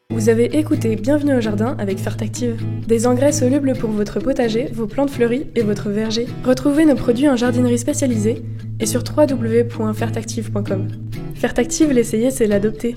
Vous avez écouté Bienvenue au jardin avec Fertactive. Des engrais solubles pour votre potager, vos plantes fleuries et votre verger. Retrouvez nos produits en jardinerie spécialisée et sur www.fertactive.com. Fertactive, l'essayer, c'est l'adopter.